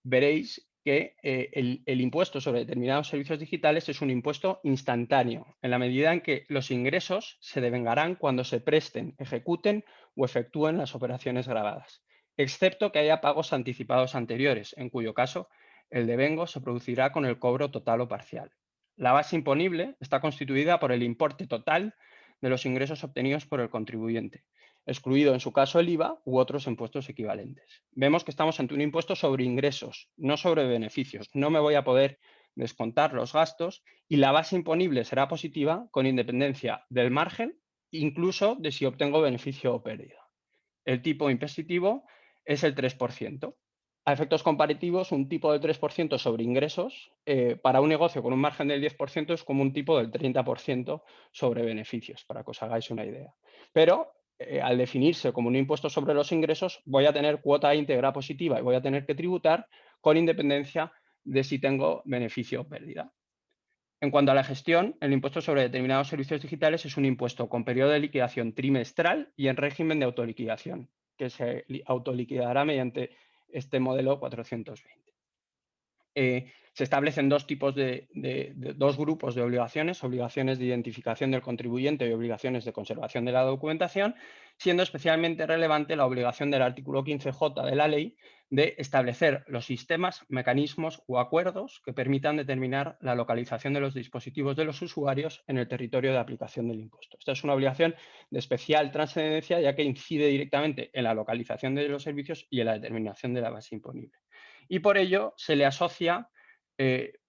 veréis que el impuesto sobre determinados servicios digitales es un impuesto instantáneo, en la medida en que los ingresos se devengarán cuando se presten, ejecuten o efectúen las operaciones gravadas, excepto que haya pagos anticipados anteriores, en cuyo caso el devengo se producirá con el cobro total o parcial. La base imponible está constituida por el importe total de los ingresos obtenidos por el contribuyente, excluido en su caso el IVA u otros impuestos equivalentes. Vemos que estamos ante un impuesto sobre ingresos, no sobre beneficios. No me voy a poder descontar los gastos y la base imponible será positiva con independencia del margen, incluso de si obtengo beneficio o pérdida. El tipo impositivo es el 3%. A efectos comparativos, un tipo del 3% sobre ingresos para un negocio con un margen del 10% es como un tipo del 30% sobre beneficios, para que os hagáis una idea. Pero al definirse como un impuesto sobre los ingresos, voy a tener cuota íntegra positiva y voy a tener que tributar con independencia de si tengo beneficio o pérdida. En cuanto a la gestión, el impuesto sobre determinados servicios digitales es un impuesto con periodo de liquidación trimestral y en régimen de autoliquidación, que se autoliquidará mediante este modelo 420. Se establecen dos grupos de obligaciones de identificación del contribuyente y obligaciones de conservación de la documentación, siendo especialmente relevante la obligación del artículo 15J de la ley de establecer los sistemas, mecanismos o acuerdos que permitan determinar la localización de los dispositivos de los usuarios en el territorio de aplicación del impuesto. Esta es una obligación de especial trascendencia, ya que incide directamente en la localización de los servicios y en la determinación de la base imponible. Y por ello se le asocia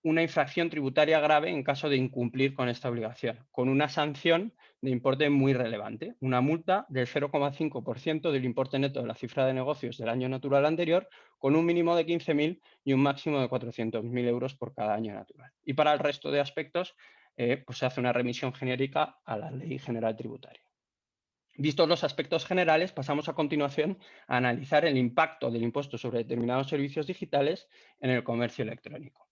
una infracción tributaria grave en caso de incumplir con esta obligación, con una sanción de importe muy relevante, una multa del 0,5% del importe neto de la cifra de negocios del año natural anterior, con un mínimo de 15.000 y un máximo de 400.000 euros por cada año natural. Y para el resto de aspectos, pues se hace una remisión genérica a la Ley General Tributaria. Vistos los aspectos generales, pasamos a continuación a analizar el impacto del impuesto sobre determinados servicios digitales en el comercio electrónico.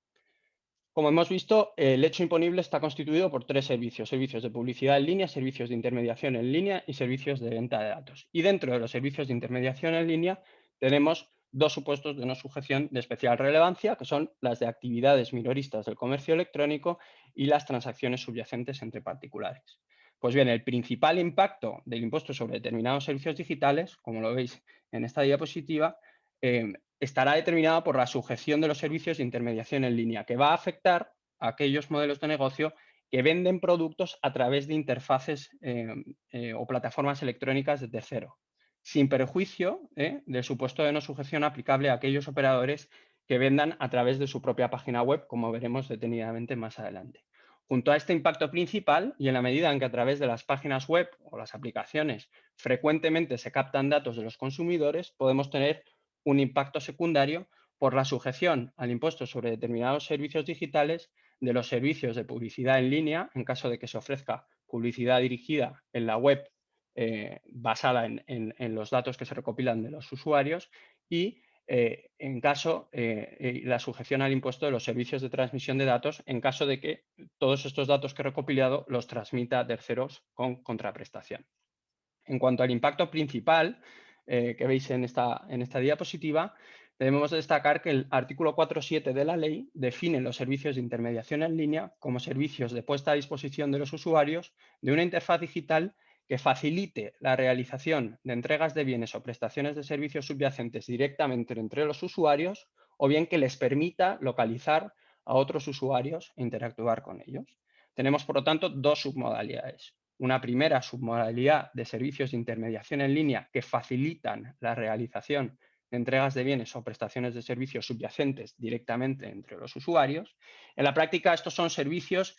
Como hemos visto, el hecho imponible está constituido por tres servicios: servicios de publicidad en línea, servicios de intermediación en línea y servicios de venta de datos. Y dentro de los servicios de intermediación en línea tenemos dos supuestos de no sujeción de especial relevancia, que son las de actividades minoristas del comercio electrónico y las transacciones subyacentes entre particulares. Pues bien, el principal impacto del impuesto sobre determinados servicios digitales, como lo veis en esta diapositiva, estará determinada por la sujeción de los servicios de intermediación en línea, que va a afectar a aquellos modelos de negocio que venden productos a través de interfaces o plataformas electrónicas de tercero, sin perjuicio del supuesto de no sujeción aplicable a aquellos operadores que vendan a través de su propia página web, como veremos detenidamente más adelante. Junto a este impacto principal, y en la medida en que a través de las páginas web o las aplicaciones frecuentemente se captan datos de los consumidores, podemos tener un impacto secundario por la sujeción al impuesto sobre determinados servicios digitales de los servicios de publicidad en línea, en caso de que se ofrezca publicidad dirigida en la web basada en los datos que se recopilan de los usuarios, y en caso la sujeción al impuesto de los servicios de transmisión de datos en caso de que todos estos datos que he recopilado los transmita a terceros con contraprestación. En cuanto al impacto principal que veis en esta diapositiva, debemos destacar que el artículo 4.7 de la ley define los servicios de intermediación en línea como servicios de puesta a disposición de los usuarios de una interfaz digital que facilite la realización de entregas de bienes o prestaciones de servicios subyacentes directamente entre los usuarios, o bien que les permita localizar a otros usuarios e interactuar con ellos. Tenemos, por lo tanto, dos submodalidades. Una primera submodalidad de servicios de intermediación en línea que facilitan la realización de entregas de bienes o prestaciones de servicios subyacentes directamente entre los usuarios. En la práctica, estos son servicios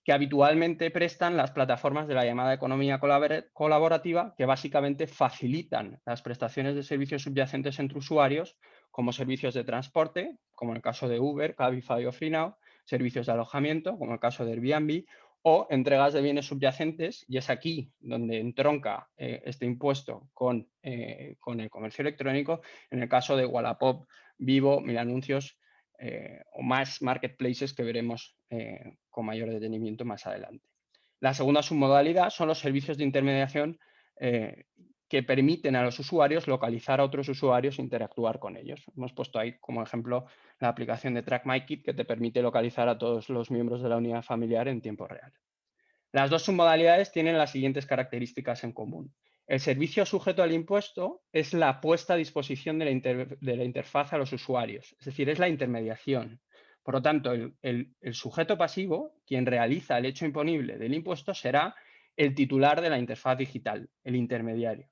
que habitualmente prestan las plataformas de la llamada economía colaborativa, que básicamente facilitan las prestaciones de servicios subyacentes entre usuarios, como servicios de transporte, como en el caso de Uber, Cabify o FreeNow, servicios de alojamiento, como el caso de Airbnb, o entregas de bienes subyacentes, y es aquí donde entronca este impuesto con el comercio electrónico, en el caso de Wallapop, Vivo, Milanuncios o más marketplaces que veremos con mayor detenimiento más adelante. La segunda submodalidad son los servicios de intermediación que permiten a los usuarios localizar a otros usuarios e interactuar con ellos. Hemos puesto ahí como ejemplo la aplicación de TrackMyKit, que te permite localizar a todos los miembros de la unidad familiar en tiempo real. Las dos submodalidades tienen las siguientes características en común. El servicio sujeto al impuesto es la puesta a disposición de la interfaz a los usuarios, es decir, es la intermediación. Por lo tanto, el sujeto pasivo, quien realiza el hecho imponible del impuesto, será el titular de la interfaz digital, el intermediario.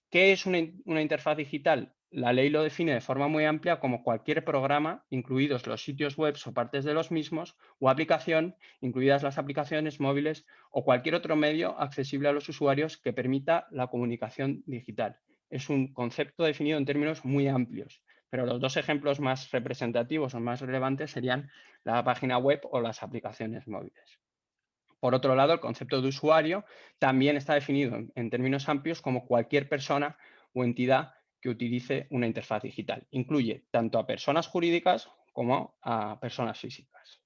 ¿Qué es una interfaz digital? La ley lo define de forma muy amplia como cualquier programa, incluidos los sitios web o partes de los mismos, o aplicación, incluidas las aplicaciones móviles, o cualquier otro medio accesible a los usuarios que permita la comunicación digital. Es un concepto definido en términos muy amplios, pero los dos ejemplos más representativos o más relevantes serían la página web o las aplicaciones móviles. Por otro lado, el concepto de usuario también está definido en términos amplios como cualquier persona o entidad que utilice una interfaz digital. Incluye tanto a personas jurídicas como a personas físicas.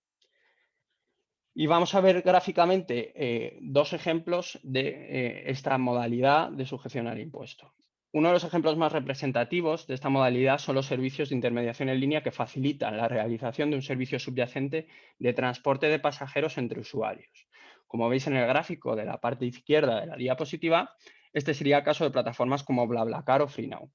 Y vamos a ver gráficamente dos ejemplos de esta modalidad de sujeción al impuesto. Uno de los ejemplos más representativos de esta modalidad son los servicios de intermediación en línea que facilitan la realización de un servicio subyacente de transporte de pasajeros entre usuarios. Como veis en el gráfico de la parte izquierda de la diapositiva, este sería el caso de plataformas como BlaBlaCar o FreeNow.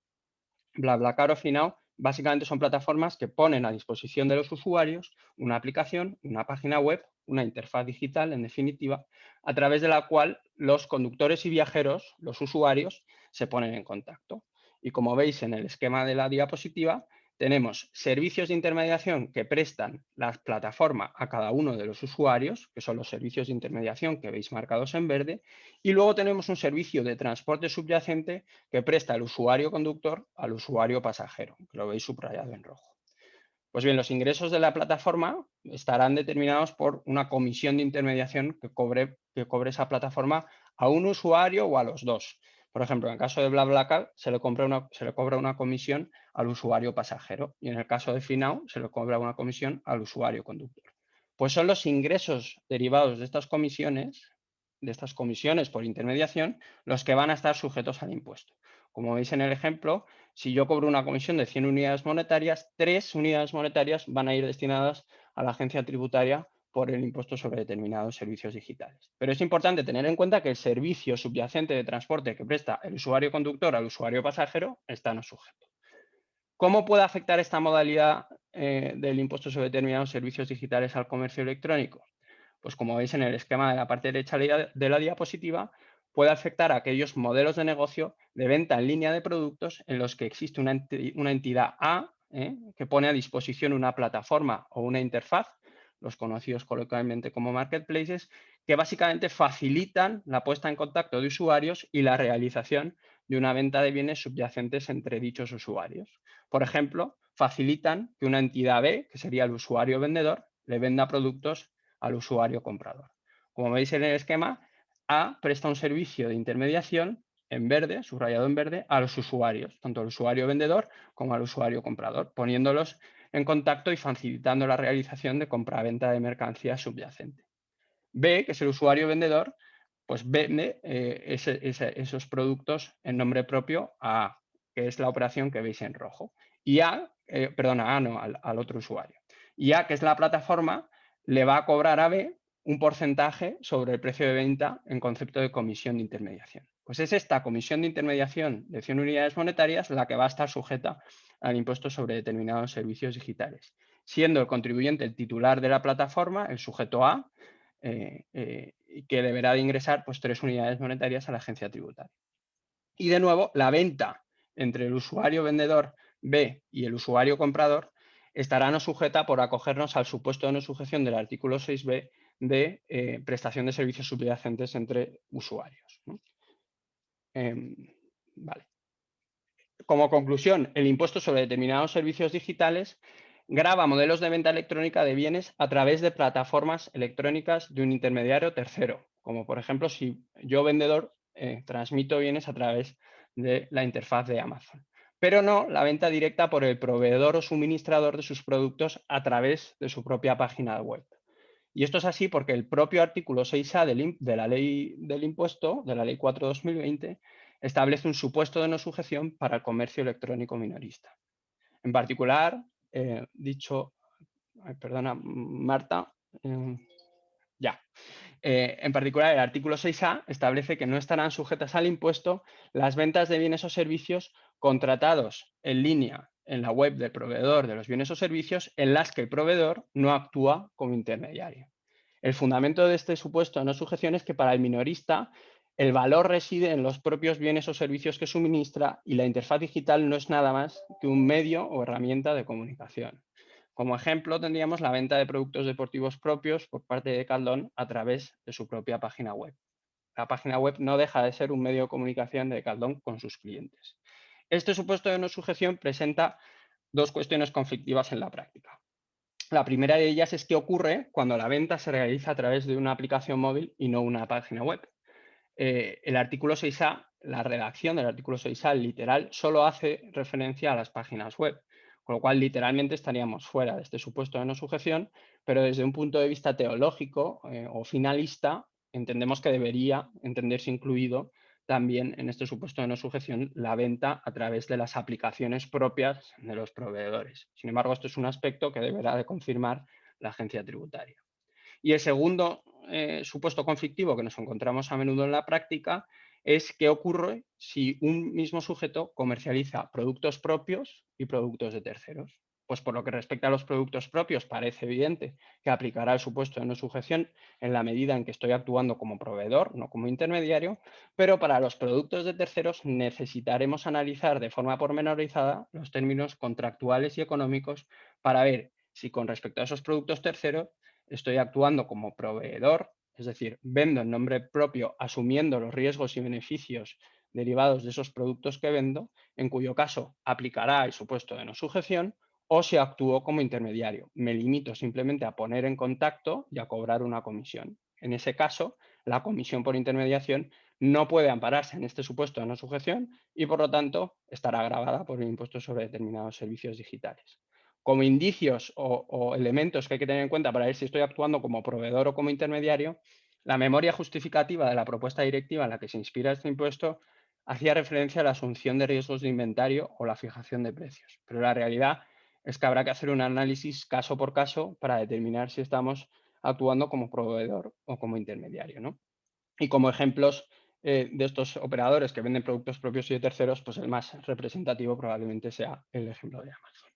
BlaBlaCar o FreeNow básicamente son plataformas que ponen a disposición de los usuarios una aplicación, una página web, una interfaz digital, en definitiva, a través de la cual los conductores y viajeros, los usuarios, se ponen en contacto. Y como veis en el esquema de la diapositiva, tenemos servicios de intermediación que prestan la plataforma a cada uno de los usuarios, que son los servicios de intermediación que veis marcados en verde, y luego tenemos un servicio de transporte subyacente que presta el usuario conductor al usuario pasajero, que lo veis subrayado en rojo. Pues bien, los ingresos de la plataforma estarán determinados por una comisión de intermediación que cobre esa plataforma a un usuario o a los dos. Por ejemplo, en el caso de BlaBlaCar se le cobra una comisión al usuario pasajero y en el caso de FreeNow se le cobra una comisión al usuario conductor. Pues son los ingresos derivados de estas comisiones por intermediación, los que van a estar sujetos al impuesto. Como veis en el ejemplo, si yo cobro una comisión de 100 unidades monetarias, 3 unidades monetarias van a ir destinadas a la agencia tributaria por el impuesto sobre determinados servicios digitales. Pero es importante tener en cuenta que el servicio subyacente de transporte que presta el usuario conductor al usuario pasajero está no sujeto. ¿Cómo puede afectar esta modalidad del impuesto sobre determinados servicios digitales al comercio electrónico? Pues como veis en el esquema de la parte derecha de la diapositiva, puede afectar a aquellos modelos de negocio de venta en línea de productos en los que existe una entidad A que pone a disposición una plataforma o una interfaz, los conocidos coloquialmente como marketplaces, que básicamente facilitan la puesta en contacto de usuarios y la realización de una venta de bienes subyacentes entre dichos usuarios. Por ejemplo, facilitan que una entidad B, que sería el usuario vendedor, le venda productos al usuario comprador. Como veis en el esquema, A presta un servicio de intermediación en verde, subrayado en verde, a los usuarios, tanto al usuario vendedor como al usuario comprador, poniéndolos en contacto y facilitando la realización de compra-venta de mercancía subyacente. B, que es el usuario vendedor, pues vende esos productos en nombre propio a A, que es la operación que veis en rojo. Y A, perdona, A no, al otro usuario. Y A, que es la plataforma, le va a cobrar a B un porcentaje sobre el precio de venta en concepto de comisión de intermediación. Pues es esta comisión de intermediación de 100 unidades monetarias la que va a estar sujeta al impuesto sobre determinados servicios digitales, siendo el contribuyente el titular de la plataforma, el sujeto A, que deberá de ingresar pues, 3 unidades monetarias a la agencia tributaria. Y de nuevo, la venta entre el usuario vendedor B y el usuario comprador estará no sujeta por acogernos al supuesto de no sujeción del artículo 6b de prestación de servicios subyacentes entre usuarios, ¿no? Vale. Como conclusión, el impuesto sobre determinados servicios digitales grava modelos de venta electrónica de bienes a través de plataformas electrónicas de un intermediario tercero, como por ejemplo si yo vendedor transmito bienes a través de la interfaz de Amazon, pero no la venta directa por el proveedor o suministrador de sus productos a través de su propia página web. Y esto es así porque el propio artículo 6A de la ley del impuesto, de la ley 4/2020, establece un supuesto de no sujeción para el comercio electrónico minorista. En particular, perdona, Marta, ya. En particular, el artículo 6A establece que no estarán sujetas al impuesto las ventas de bienes o servicios contratados en línea en la web del proveedor de los bienes o servicios en las que el proveedor no actúa como intermediario. El fundamento de este supuesto de no sujeción es que para el minorista el valor reside en los propios bienes o servicios que suministra y la interfaz digital no es nada más que un medio o herramienta de comunicación. Como ejemplo, tendríamos la venta de productos deportivos propios por parte de Decathlon a través de su propia página web. La página web no deja de ser un medio de comunicación de Decathlon con sus clientes. Este supuesto de no sujeción presenta dos cuestiones conflictivas en la práctica. La primera de ellas es qué ocurre cuando la venta se realiza a través de una aplicación móvil y no una página web. El artículo 6A, la redacción del artículo 6A literal, solo hace referencia a las páginas web, con lo cual literalmente estaríamos fuera de este supuesto de no sujeción, pero desde un punto de vista teológico o finalista, entendemos que debería entenderse incluido también en este supuesto de no sujeción la venta a través de las aplicaciones propias de los proveedores. Sin embargo, esto es un aspecto que deberá de confirmar la agencia tributaria. Y el segundo supuesto conflictivo que nos encontramos a menudo en la práctica es qué ocurre si un mismo sujeto comercializa productos propios y productos de terceros. Pues por lo que respecta a los productos propios, parece evidente que aplicará el supuesto de no sujeción en la medida en que estoy actuando como proveedor, no como intermediario, pero para los productos de terceros necesitaremos analizar de forma pormenorizada los términos contractuales y económicos para ver si con respecto a esos productos terceros estoy actuando como proveedor, es decir, vendo en nombre propio asumiendo los riesgos y beneficios derivados de esos productos que vendo, en cuyo caso aplicará el supuesto de no sujeción, o si actúo como intermediario. Me limito simplemente a poner en contacto y a cobrar una comisión. En ese caso, la comisión por intermediación no puede ampararse en este supuesto de no sujeción y, por lo tanto, estará gravada por el impuesto sobre determinados servicios digitales. Como indicios o elementos que hay que tener en cuenta para ver si estoy actuando como proveedor o como intermediario, la memoria justificativa de la propuesta directiva en la que se inspira este impuesto hacía referencia a la asunción de riesgos de inventario o la fijación de precios. Pero la realidad es que habrá que hacer un análisis caso por caso para determinar si estamos actuando como proveedor o como intermediario, ¿no? Y como ejemplos de estos operadores que venden productos propios y de terceros, pues el más representativo probablemente sea el ejemplo de Amazon.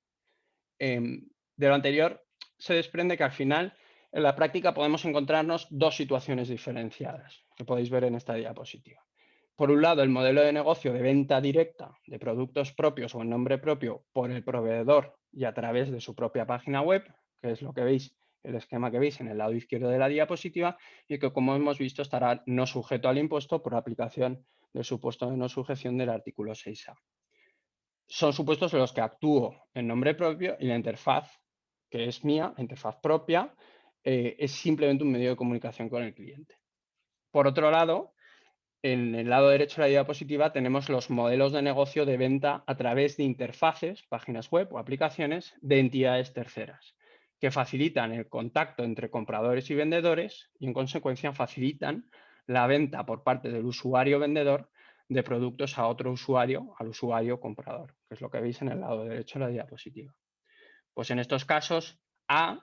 De lo anterior se desprende que al final en la práctica podemos encontrarnos dos situaciones diferenciadas que podéis ver en esta diapositiva. Por un lado, el modelo de negocio de venta directa de productos propios o en nombre propio por el proveedor y a través de su propia página web, que es lo que veis, el esquema que veis en el lado izquierdo de la diapositiva, y que, como hemos visto, estará no sujeto al impuesto por aplicación del supuesto de no sujeción del artículo 6A. Son supuestos en los que actúo en nombre propio y la interfaz, que es mía, la interfaz propia, es simplemente un medio de comunicación con el cliente. Por otro lado, en el lado derecho de la diapositiva tenemos los modelos de negocio de venta a través de interfaces, páginas web o aplicaciones de entidades terceras, que facilitan el contacto entre compradores y vendedores y, en consecuencia, facilitan la venta por parte del usuario vendedor de productos a otro usuario, al usuario comprador, que es lo que veis en el lado derecho de la diapositiva. Pues en estos casos,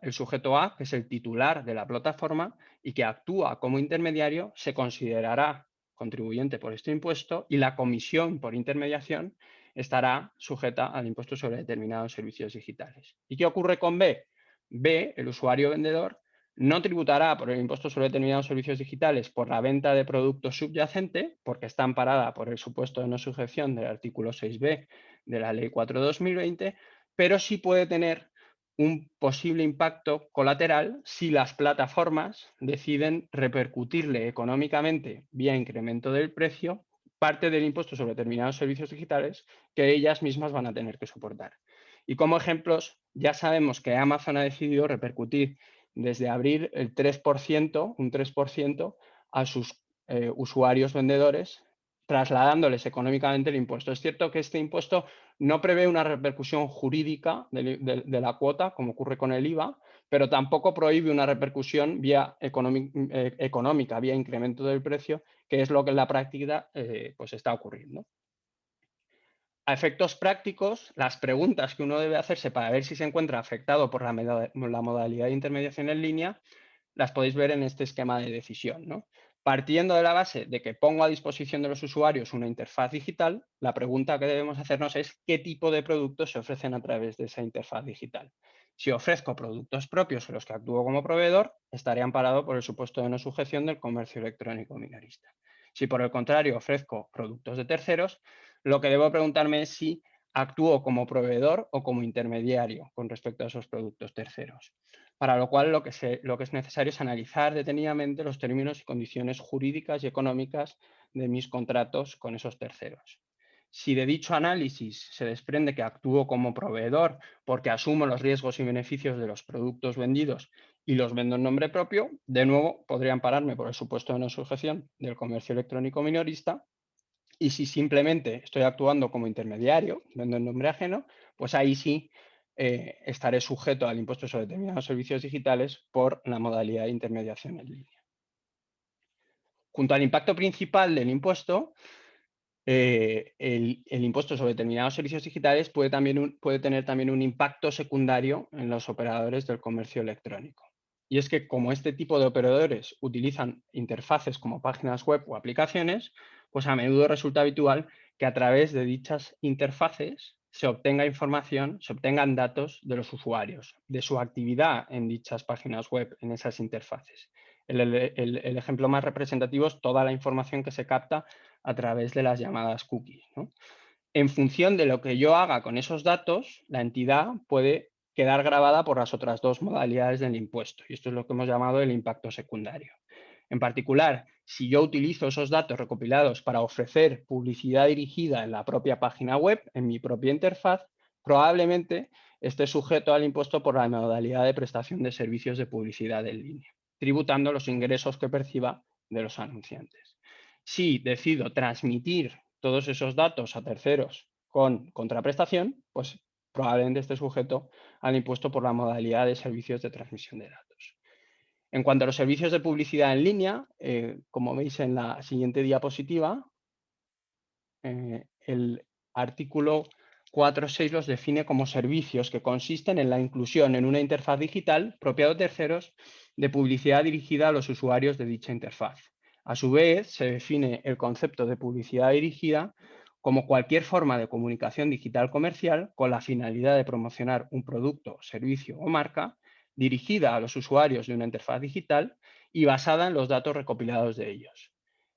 el sujeto A, que es el titular de la plataforma y que actúa como intermediario, se considerará contribuyente por este impuesto y la comisión por intermediación estará sujeta al impuesto sobre determinados servicios digitales. ¿Y qué ocurre con B? B, el usuario vendedor, no tributará por el impuesto sobre determinados servicios digitales por la venta de productos subyacente, porque está amparada por el supuesto de no sujeción del artículo 6b de la Ley 4/2020, pero sí puede tener un posible impacto colateral si las plataformas deciden repercutirle económicamente vía incremento del precio parte del impuesto sobre determinados servicios digitales que ellas mismas van a tener que soportar. Y como ejemplos, ya sabemos que Amazon ha decidido repercutir desde abril el 3%, un 3% a sus usuarios vendedores, trasladándoles económicamente el impuesto. Es cierto que este impuesto no prevé una repercusión jurídica de la cuota, como ocurre con el IVA, pero tampoco prohíbe una repercusión vía económica, vía incremento del precio, que es lo que en la práctica pues está ocurriendo. A efectos prácticos, las preguntas que uno debe hacerse para ver si se encuentra afectado por la modalidad de intermediación en línea las podéis ver en este esquema de decisión, ¿no? Partiendo de la base de que pongo a disposición de los usuarios una interfaz digital, la pregunta que debemos hacernos es qué tipo de productos se ofrecen a través de esa interfaz digital. Si ofrezco productos propios en los que actúo como proveedor, estaré amparado por el supuesto de no sujeción del comercio electrónico minorista. Si por el contrario ofrezco productos de terceros, lo que debo preguntarme es si actúo como proveedor o como intermediario con respecto a esos productos terceros. Para lo cual lo que es necesario es analizar detenidamente los términos y condiciones jurídicas y económicas de mis contratos con esos terceros. Si de dicho análisis se desprende que actúo como proveedor porque asumo los riesgos y beneficios de los productos vendidos y los vendo en nombre propio, de nuevo podría ampararme por el supuesto de no sujeción del comercio electrónico minorista. Y si simplemente estoy actuando como intermediario, vendo en nombre ajeno, pues ahí sí estaré sujeto al impuesto sobre determinados servicios digitales por la modalidad de intermediación en línea. Junto al impacto principal del impuesto, el impuesto sobre determinados servicios digitales puede tener también un impacto secundario en los operadores del comercio electrónico. Y es que como este tipo de operadores utilizan interfaces como páginas web o aplicaciones, pues a menudo resulta habitual que a través de dichas interfaces se obtenga información, se obtengan datos de los usuarios, de su actividad en dichas páginas web, en esas interfaces. El ejemplo más representativo es toda la información que se capta a través de las llamadas cookies, ¿no? En función de lo que yo haga con esos datos, la entidad puede quedar grabada por las otras dos modalidades del impuesto. Y esto es lo que hemos llamado el impacto secundario. En particular, si yo utilizo esos datos recopilados para ofrecer publicidad dirigida en la propia página web, en mi propia interfaz, probablemente esté sujeto al impuesto por la modalidad de prestación de servicios de publicidad en línea, tributando los ingresos que perciba de los anunciantes. Si decido transmitir todos esos datos a terceros con contraprestación, pues probablemente esté sujeto al impuesto por la modalidad de servicios de transmisión de datos. En cuanto a los servicios de publicidad en línea, como veis en la siguiente diapositiva, el artículo 4.6 los define como servicios que consisten en la inclusión en una interfaz digital propia de terceros de publicidad dirigida a los usuarios de dicha interfaz. A su vez, se define el concepto de publicidad dirigida como cualquier forma de comunicación digital comercial con la finalidad de promocionar un producto, servicio o marca dirigida a los usuarios de una interfaz digital y basada en los datos recopilados de ellos.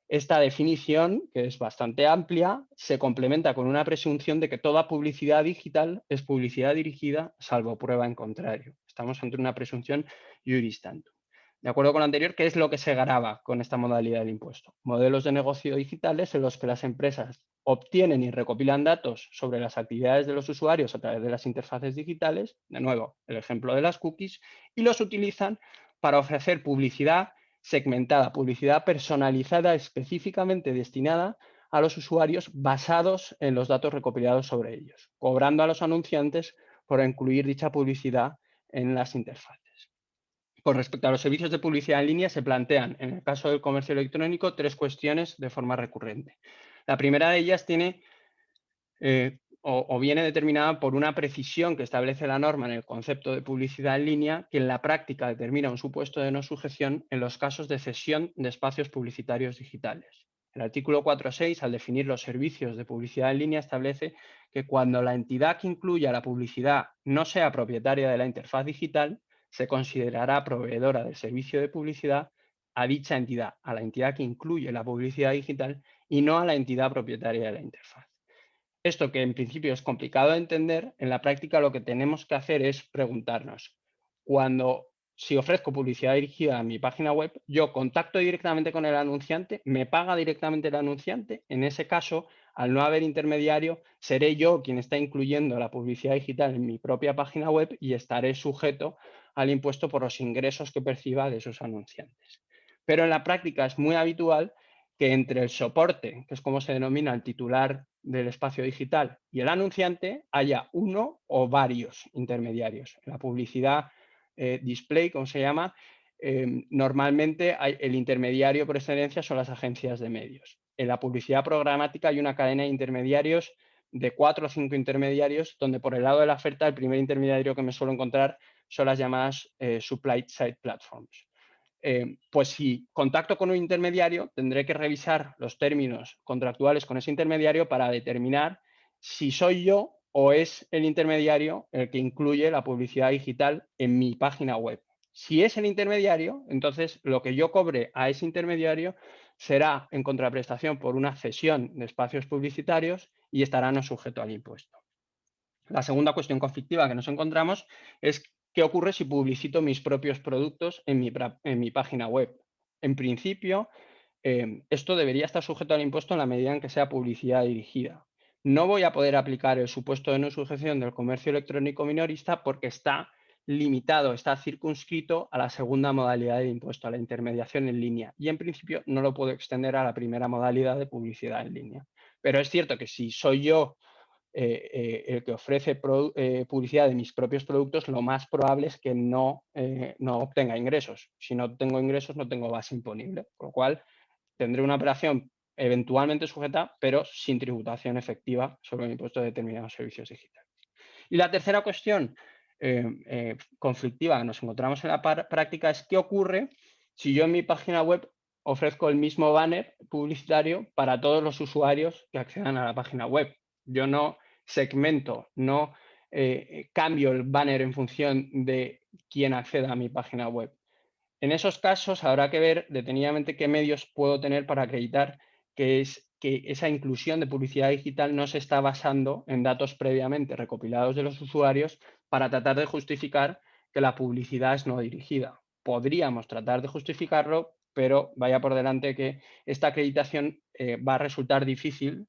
Esta definición, que es bastante amplia, se complementa con una presunción de que toda publicidad digital es publicidad dirigida, salvo prueba en contrario. Estamos ante una presunción iuris tantum. De acuerdo con lo anterior, ¿qué es lo que se grava con esta modalidad del impuesto? Modelos de negocio digitales en los que las empresas obtienen y recopilan datos sobre las actividades de los usuarios a través de las interfaces digitales, de nuevo, el ejemplo de las cookies, y los utilizan para ofrecer publicidad segmentada, publicidad personalizada específicamente destinada a los usuarios basados en los datos recopilados sobre ellos, cobrando a los anunciantes por incluir dicha publicidad en las interfaces. Con respecto a los servicios de publicidad en línea, se plantean, en el caso del comercio electrónico, tres cuestiones de forma recurrente. La primera de ellas tiene o viene determinada por una precisión que establece la norma en el concepto de publicidad en línea, que en la práctica determina un supuesto de no sujeción en los casos de cesión de espacios publicitarios digitales. El artículo 4.6, al definir los servicios de publicidad en línea, establece que cuando la entidad que incluya la publicidad no sea propietaria de la interfaz digital, se considerará proveedora del servicio de publicidad a dicha entidad, a la entidad que incluye la publicidad digital y no a la entidad propietaria de la interfaz. Esto, que en principio es complicado de entender, en la práctica lo que tenemos que hacer es preguntarnos, si ofrezco publicidad dirigida a mi página web, yo contacto directamente con el anunciante, me paga directamente el anunciante. En ese caso, al no haber intermediario, seré yo quien está incluyendo la publicidad digital en mi propia página web y estaré sujeto al impuesto por los ingresos que perciba de esos anunciantes. Pero en la práctica es muy habitual que entre el soporte, que es como se denomina el titular del espacio digital, y el anunciante haya uno o varios intermediarios. En la publicidad display, como se llama, normalmente el intermediario por excelencia son las agencias de medios. En la publicidad programática hay una cadena de intermediarios de 4 o 5 intermediarios, donde por el lado de la oferta el primer intermediario que me suelo encontrar son las llamadas supply side platforms. Pues si contacto con un intermediario, tendré que revisar los términos contractuales con ese intermediario para determinar si soy yo o es el intermediario el que incluye la publicidad digital en mi página web. Si es el intermediario, entonces lo que yo cobre a ese intermediario será en contraprestación por una cesión de espacios publicitarios y estará no sujeto al impuesto. La segunda cuestión conflictiva que nos encontramos es qué ocurre si publicito mis propios productos en mi página web. En principio, esto debería estar sujeto al impuesto en la medida en que sea publicidad dirigida. No voy a poder aplicar el supuesto de no sujeción del comercio electrónico minorista porque está limitado, está circunscrito a la segunda modalidad de impuesto, a la intermediación en línea. Y en principio no lo puedo extender a la primera modalidad de publicidad en línea. Pero es cierto que si soy yo el que ofrece publicidad de mis propios productos, lo más probable es que no obtenga ingresos. Si no tengo ingresos, no tengo base imponible, con lo cual tendré una operación eventualmente sujeta, pero sin tributación efectiva sobre el impuesto de determinados servicios digitales. Y la tercera cuestión conflictiva que nos encontramos en la práctica es qué ocurre si yo en mi página web ofrezco el mismo banner publicitario para todos los usuarios que accedan a la página web. Yo no segmento, no cambio el banner en función de quién acceda a mi página web. En esos casos habrá que ver detenidamente qué medios puedo tener para acreditar que esa inclusión de publicidad digital no se está basando en datos previamente recopilados de los usuarios para tratar de justificar que la publicidad es no dirigida. Podríamos tratar de justificarlo, pero vaya por delante que esta acreditación va a resultar difícil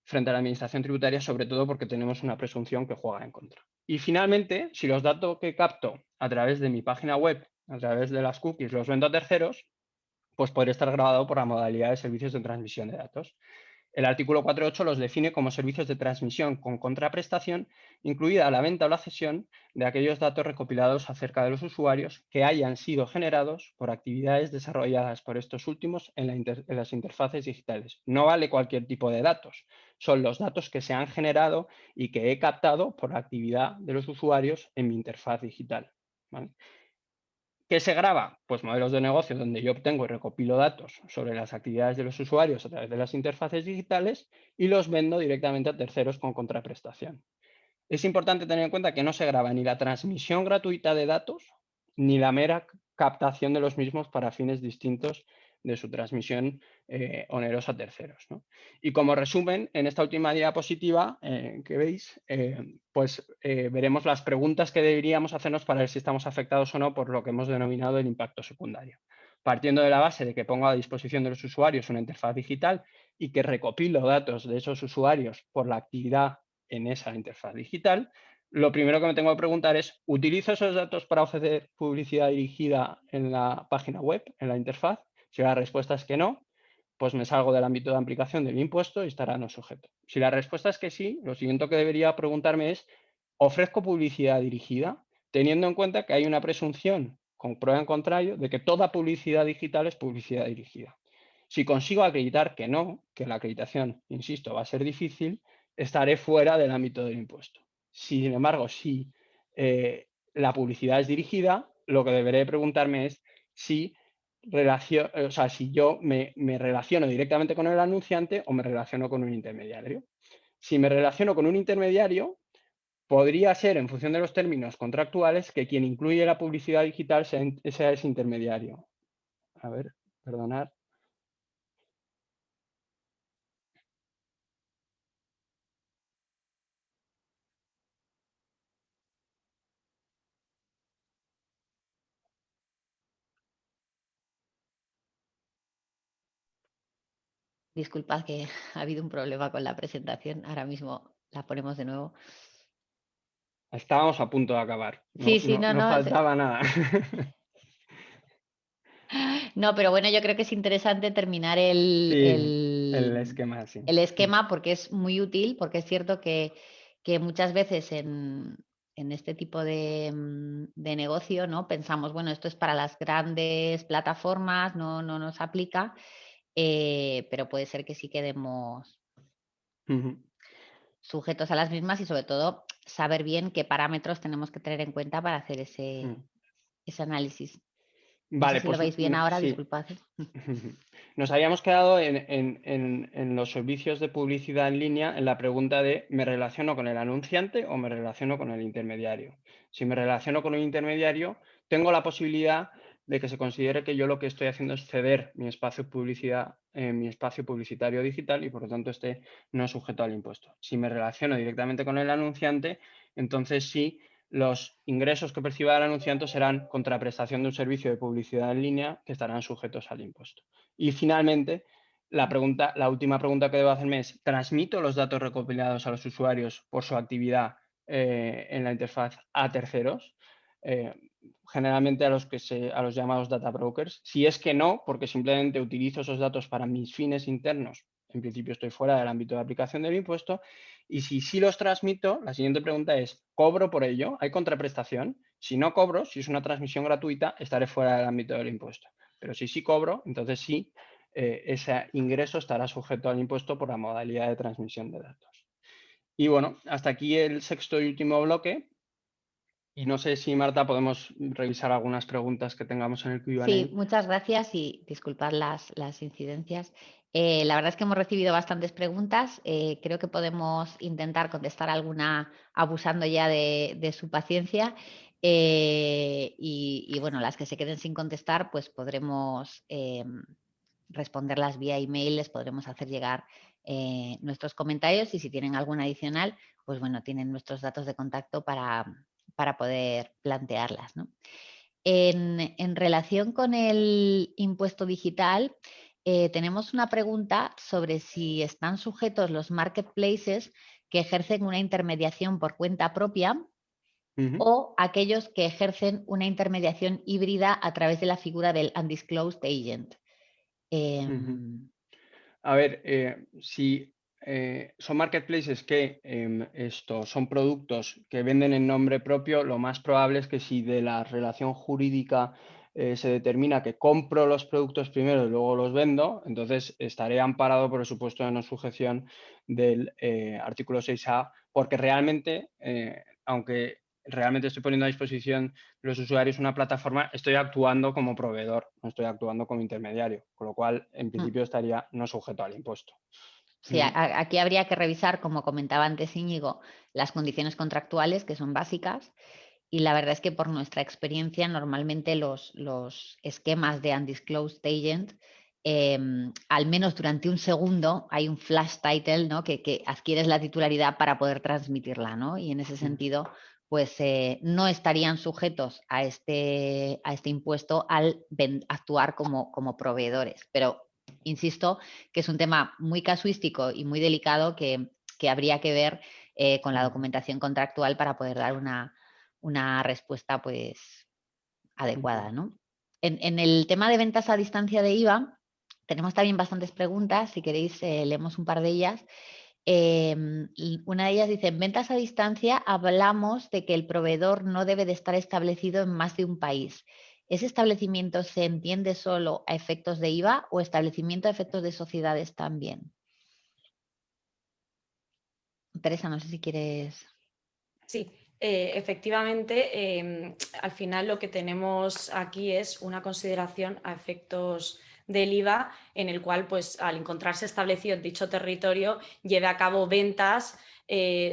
frente a la administración tributaria, sobre todo porque tenemos una presunción que juega en contra. Y finalmente, si los datos que capto a través de mi página web, a través de las cookies, los vendo a terceros, pues podría estar grabado por la modalidad de servicios de transmisión de datos. El artículo 4.8 los define como servicios de transmisión con contraprestación, incluida la venta o la cesión de aquellos datos recopilados acerca de los usuarios que hayan sido generados por actividades desarrolladas por estos últimos en las interfaces digitales. No vale cualquier tipo de datos, son los datos que se han generado y que he captado por la actividad de los usuarios en mi interfaz digital, ¿vale? ¿Qué se graba? Pues modelos de negocio donde yo obtengo y recopilo datos sobre las actividades de los usuarios a través de las interfaces digitales y los vendo directamente a terceros con contraprestación. Es importante tener en cuenta que no se graba ni la transmisión gratuita de datos ni la mera captación de los mismos para fines distintos de su transmisión onerosa a terceros, ¿no? Y como resumen, en esta última diapositiva que veis, veremos las preguntas que deberíamos hacernos para ver si estamos afectados o no por lo que hemos denominado el impacto secundario. Partiendo de la base de que pongo a disposición de los usuarios una interfaz digital y que recopilo datos de esos usuarios por la actividad en esa interfaz digital, lo primero que me tengo que preguntar es, ¿utilizo esos datos para ofrecer publicidad dirigida en la página web, en la interfaz? Si la respuesta es que no, pues me salgo del ámbito de aplicación del impuesto y estará no sujeto. Si la respuesta es que sí, lo siguiente que debería preguntarme es, ¿ofrezco publicidad dirigida? Teniendo en cuenta que hay una presunción, con prueba en contrario, de que toda publicidad digital es publicidad dirigida. Si consigo acreditar que no, que la acreditación, insisto, va a ser difícil, estaré fuera del ámbito del impuesto. Sin embargo, si la publicidad es dirigida, lo que deberé preguntarme es si yo me relaciono directamente con el anunciante o me relaciono con un intermediario. Si me relaciono con un intermediario, podría ser, en función de los términos contractuales, que quien incluye la publicidad digital sea ese intermediario. A ver, perdonad. Disculpad que ha habido un problema con la presentación. Ahora mismo la ponemos de nuevo. Estábamos a punto de acabar. Sí, sí, No no. faltaba nada. No, pero bueno, yo creo que es interesante terminar Sí, el esquema, sí. el esquema porque es muy útil, porque es cierto que muchas veces en este tipo de negocio, ¿no? Pensamos, bueno, esto es para las grandes plataformas, no nos aplica, pero puede ser que sí quedemos sujetos a las mismas y sobre todo saber bien qué parámetros tenemos que tener en cuenta para hacer ese análisis. No sé Vale, si lo pues veis bien ahora, sí. disculpad. Nos habíamos quedado en los servicios de publicidad en línea en la pregunta de ¿me relaciono con el anunciante o me relaciono con el intermediario? Si me relaciono con un intermediario, tengo la posibilidad de que se considere que yo lo que estoy haciendo es ceder mi espacio publicitario digital y por lo tanto esté no sujeto al impuesto. Si me relaciono directamente con el anunciante, entonces sí, los ingresos que perciba el anunciante serán contraprestación de un servicio de publicidad en línea que estarán sujetos al impuesto. Y finalmente, la última pregunta que debo hacerme es, ¿transmito los datos recopilados a los usuarios por su actividad en la interfaz a terceros? Generalmente a los llamados data brokers. Si es que no, porque simplemente utilizo esos datos para mis fines internos, en principio estoy fuera del ámbito de aplicación del impuesto. Y si sí los transmito, la siguiente pregunta es, ¿cobro por ello? ¿Hay contraprestación? Si no cobro, si es una transmisión gratuita, estaré fuera del ámbito del impuesto. Pero si sí cobro, entonces sí, ese ingreso estará sujeto al impuesto por la modalidad de transmisión de datos. Y bueno, hasta aquí el sexto y último bloque. Y no sé si, Marta, podemos revisar algunas preguntas que tengamos en el Q&A. Sí, muchas gracias y disculpad las incidencias. La verdad es que hemos recibido bastantes preguntas. Creo que podemos intentar contestar alguna abusando ya de su paciencia. Y bueno, las que se queden sin contestar, pues podremos responderlas vía email, les podremos hacer llegar nuestros comentarios y si tienen alguna adicional, pues bueno, tienen nuestros datos de contacto para poder plantearlas, ¿no? En relación con el impuesto digital, tenemos una pregunta sobre si están sujetos los marketplaces que ejercen una intermediación por cuenta propia o aquellos que ejercen una intermediación híbrida a través de la figura del undisclosed agent. A ver, si son marketplaces que son productos que venden en nombre propio, lo más probable es que si de la relación jurídica se determina que compro los productos primero y luego los vendo, entonces estaré amparado por el supuesto de no sujeción del artículo 6A, porque realmente, aunque realmente estoy poniendo a disposición de los usuarios una plataforma, estoy actuando como proveedor, no estoy actuando como intermediario, con lo cual en principio estaría no sujeto al impuesto. Sí, aquí habría que revisar, como comentaba antes Íñigo, las condiciones contractuales, que son básicas, y la verdad es que por nuestra experiencia, normalmente los esquemas de undisclosed agent, al menos durante un segundo, hay un flash title, ¿no? que adquieres la titularidad para poder transmitirla, ¿no? Y en ese sentido, pues no estarían sujetos a este impuesto al actuar como proveedores. Pero insisto que es un tema muy casuístico y muy delicado que habría que ver con la documentación contractual para poder dar una respuesta pues adecuada, ¿no? En el tema de ventas a distancia de IVA, tenemos también bastantes preguntas, si queréis leemos un par de ellas. Una de ellas dice, en ventas a distancia hablamos de que el proveedor no debe de estar establecido en más de un país. ¿Ese establecimiento se entiende solo a efectos de IVA o establecimiento a efectos de sociedades también? Teresa, no sé si quieres... Sí, efectivamente, al final lo que tenemos aquí es una consideración a efectos del IVA en el cual, pues, al encontrarse establecido en dicho territorio, lleve a cabo ventas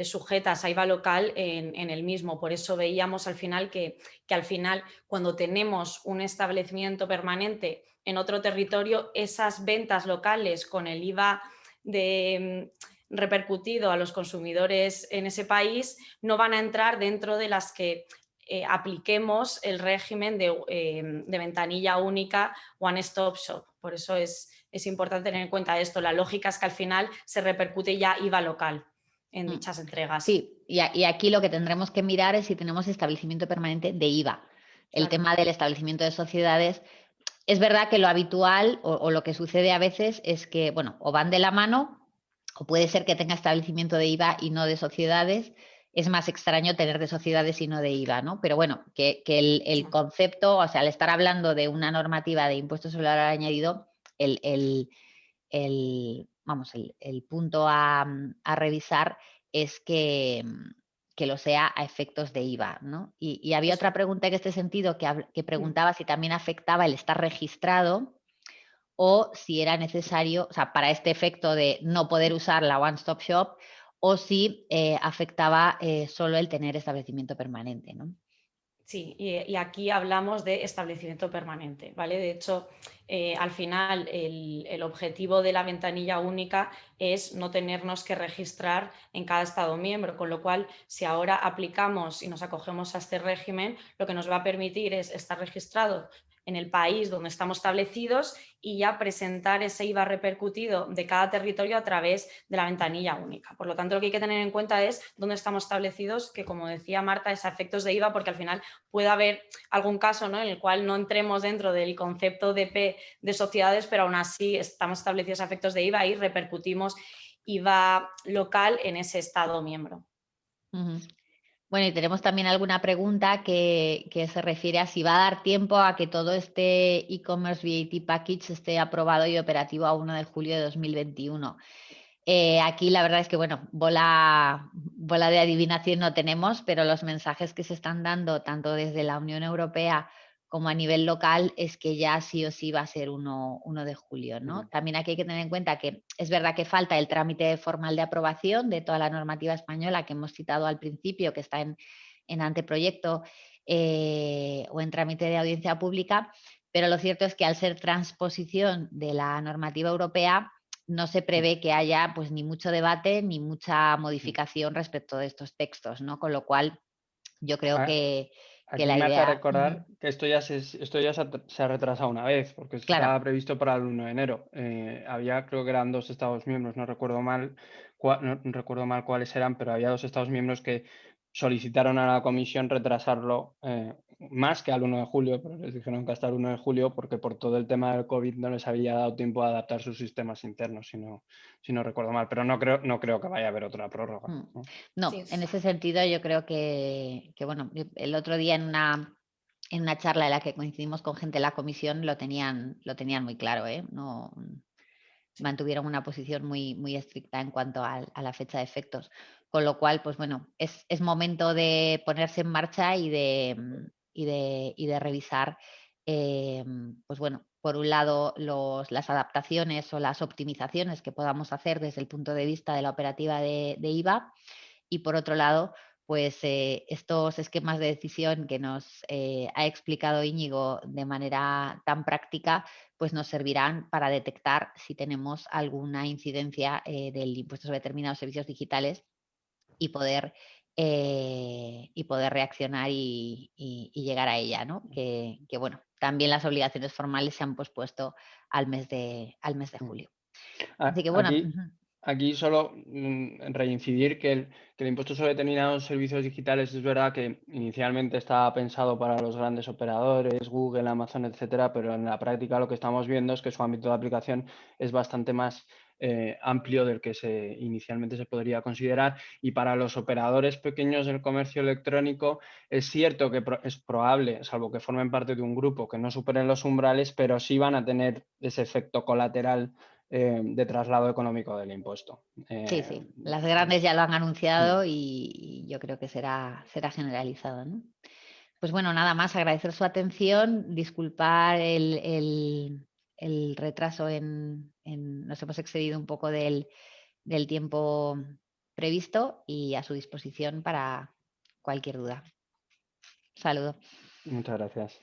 sujetas a IVA local en el mismo. Por eso veíamos al final que al final, cuando tenemos un establecimiento permanente en otro territorio, esas ventas locales con el IVA repercutido a los consumidores en ese país no van a entrar dentro de las que apliquemos el régimen de ventanilla única One Stop Shop. Por eso es importante tener en cuenta esto. La lógica es que al final se repercute ya IVA local en dichas entregas. Sí, y aquí lo que tendremos que mirar es si tenemos establecimiento permanente de IVA. El tema del establecimiento de sociedades, es verdad que lo habitual o lo que sucede a veces es que, bueno, o van de la mano o puede ser que tenga establecimiento de IVA y no de sociedades. Es más extraño tener de sociedades y no de IVA, ¿no? Pero bueno, que el concepto, o sea, al estar hablando de una normativa de impuestos sobre el valor añadido, el punto a revisar es que lo sea a efectos de IVA, ¿no? Y había otra pregunta en este sentido que preguntaba si también afectaba el estar registrado o si era necesario, o sea, para este efecto de no poder usar la One Stop Shop, o si afectaba solo el tener establecimiento permanente, ¿no? Sí, y aquí hablamos de establecimiento permanente, ¿vale? De hecho, al final el objetivo de la ventanilla única es no tenernos que registrar en cada Estado miembro, con lo cual, si ahora aplicamos y nos acogemos a este régimen, lo que nos va a permitir es estar registrado en el país donde estamos establecidos y ya presentar ese IVA repercutido de cada territorio a través de la ventanilla única. Por lo tanto, lo que hay que tener en cuenta es dónde estamos establecidos, que como decía Marta, es a efectos de IVA, porque al final puede haber algún caso, ¿no?, en el cual no entremos dentro del concepto de sociedades, pero aún así estamos establecidos a efectos de IVA y repercutimos IVA local en ese Estado miembro. Bueno, y tenemos también alguna pregunta que se refiere a si va a dar tiempo a que todo este e-commerce VAT package esté aprobado y operativo a 1 de julio de 2021. Aquí la verdad es que, bueno, bola de adivinación no tenemos, pero los mensajes que se están dando tanto desde la Unión Europea como a nivel local es que ya sí o sí va a ser 1 de julio, ¿no? También aquí hay que tener en cuenta que es verdad que falta el trámite formal de aprobación de toda la normativa española que hemos citado al principio, que está en anteproyecto o en trámite de audiencia pública, pero lo cierto es que al ser transposición de la normativa europea, no se prevé que haya pues ni mucho debate ni mucha modificación respecto de estos textos, ¿no? Con lo cual, yo creo que Aquí la me hace idea... recordar que esto ya se ha retrasado una vez, porque estaba previsto para el 1 de enero. Había, creo que eran 2 Estados miembros, no recuerdo mal cuáles eran, pero había 2 Estados miembros que solicitaron a la Comisión retrasarlo más que al 1 de julio, pero les dijeron que hasta el 1 de julio porque por todo el tema del COVID no les había dado tiempo a adaptar sus sistemas internos, si no recuerdo mal. Pero no creo que vaya a haber otra prórroga, ¿no? No, Sí. en ese sentido yo creo que bueno, el otro día en una charla en la que coincidimos con gente de la comisión lo tenían muy claro, ¿eh? No, mantuvieron una posición muy, muy estricta en cuanto a la fecha de efectos. Con lo cual, pues bueno, es momento de ponerse en marcha y de revisar, pues bueno, por un lado las adaptaciones o las optimizaciones que podamos hacer desde el punto de vista de la operativa de IVA, y por otro lado, pues estos esquemas de decisión que nos ha explicado Íñigo de manera tan práctica, pues nos servirán para detectar si tenemos alguna incidencia del impuesto sobre determinados servicios digitales y poder reaccionar y llegar a ella, ¿no? Que bueno, también las obligaciones formales se han pospuesto al mes de julio. Así que bueno. Aquí solo reincidir que el impuesto sobre determinados servicios digitales es verdad que inicialmente estaba pensado para los grandes operadores, Google, Amazon, etcétera, pero en la práctica lo que estamos viendo es que su ámbito de aplicación es bastante más amplio del que inicialmente se podría considerar, y para los operadores pequeños del comercio electrónico es cierto que es probable, salvo que formen parte de un grupo, que no superen los umbrales, pero sí van a tener ese efecto colateral de traslado económico del impuesto. Sí, las grandes ya lo han anunciado y yo creo que será generalizado, ¿no? Pues bueno, nada más, agradecer su atención, disculpar el retraso nos hemos excedido un poco del tiempo previsto y a su disposición para cualquier duda. Saludo. Muchas gracias.